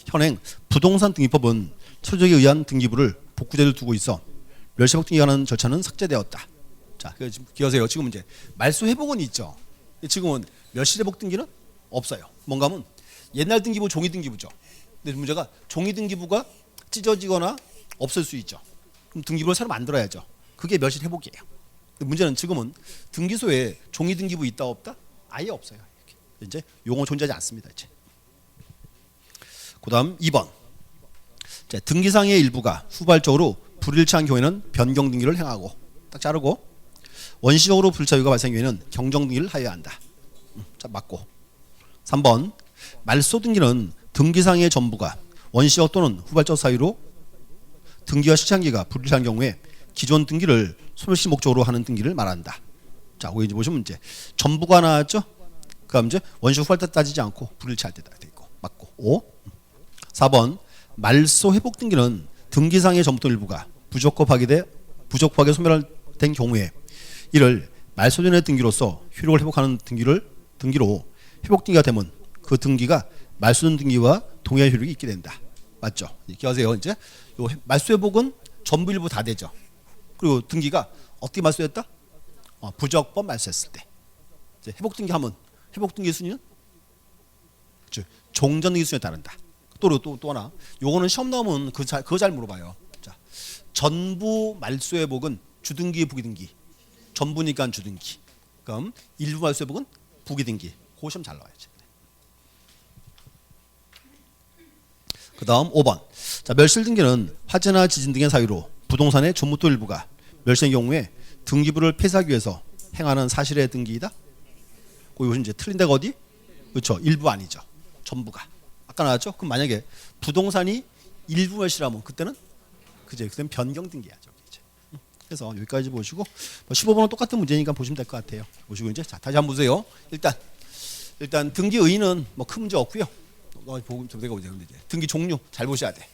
현행 부동산 등기법은 처적에 의한 등기부를 복구제를 두고 있어 멸실 회복 등기하는 절차는 삭제되었다. 자, 기억하세요. 지금 이제 말소 회복은 있죠. 지금은 멸실 회복 등기는 없어요. 뭔가 하면 옛날 등기부 종이 등기부죠. 근데 문제가 종이 등기부가 찢어지거나 없을 수 있죠. 그럼 등기부를 새로 만들어야죠. 그게 멸실 회복이에요. 문제는 지금은 등기소에 종이 등기부 있다 없다? 아예 없어요. 이제 용어 존재하지 않습니다. 이제. 그다음 2번. 자, 등기상의 일부가 후발적으로 불일치한 경우에는 변경 등기를 행하고 딱 자르고 원시적으로 불일치 이유가 발생 경우에는 경정 등기를 하여야 한다. 자, 맞고. 3번. 말소 등기는 등기상의 전부가 원시적 또는 후발적 사유로 등기와 실체한계가 불일치한 경우에 기존 등기를 소멸시 목적으로 하는 등기를 말한다. 자, 거기 이제 보시면 이제 전부가 나왔죠. 그다음 이제 원시적 후발적 따지지 않고 불일치할 때다 돼 있고 맞고. 5. 4번. 말소 회복 등기는 등기상의 전부 일부가 부적법하게 소멸된 경우에 이를 말소 전의 등기로서 효력을 회복하는 등기로 회복 등기가 되면 그 등기가 말소 전 등기와 동일한 효력이 있게 된다. 맞죠? 기억하세요. 이제 요 말소 회복은 전부 일부 다 되죠. 그리고 등기가 어떻게 말소했다? 부적법 말소했을 때. 이제 회복 등기하면 회복 등기 순위는 그렇죠. 종전 등기 순위에 따른다. 또 하나. 요거는 시험 나오면 그거 잘 물어봐요. 자, 전부 말소 회복은 주등기 부기등기. 전부니까 주등기. 그럼 일부 말소 회복은 부기등기. 그 시험 잘 나와야지. 그다음 5번. 자, 멸실 등기는 화재나 지진 등의 사유로 부동산의 전무토 일부가 멸실의 경우에 등기부를 폐쇄하기 위해서 행하는 사실의 등기이다. 이것은 이제 틀린 데가 어디? 그렇죠. 일부 아니죠. 전부가. 아까 나왔죠? 그럼 만약에 부동산이 일부 멸실하면 그때는 그때는 변경 등기야죠. 이제. 그래서 여기까지 보시고 15번은 똑같은 문제니까 보시면 될 것 같아요. 보시고 이제 자, 다시 한번 보세요. 일단 등기 의의는 뭐 큰 문제 없고요. 보고 좀 내가 보세요. 등기 종류 잘 보셔야 돼.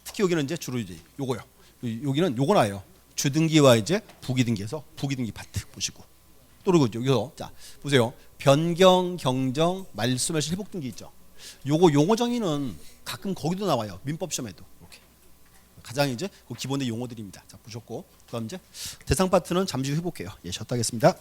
특히 여기는 이제 주로 이제 요거요. 여기는 요거 나요. 주등기와 이제 부기등기에서 부기등기 파트 보시고 또 그리고 여기서 자 보세요. 변경, 경정, 말소멸시, 회복등기 있죠. 요거 용어 정의는 가끔 거기도 나와요. 민법 시험에도 이렇게 가장 이제 그 기본의 용어들입니다. 자 보셨고 그다음 이제 대상 파트는 잠시 후 해볼게요. 예, 쉬었다 하겠습니다.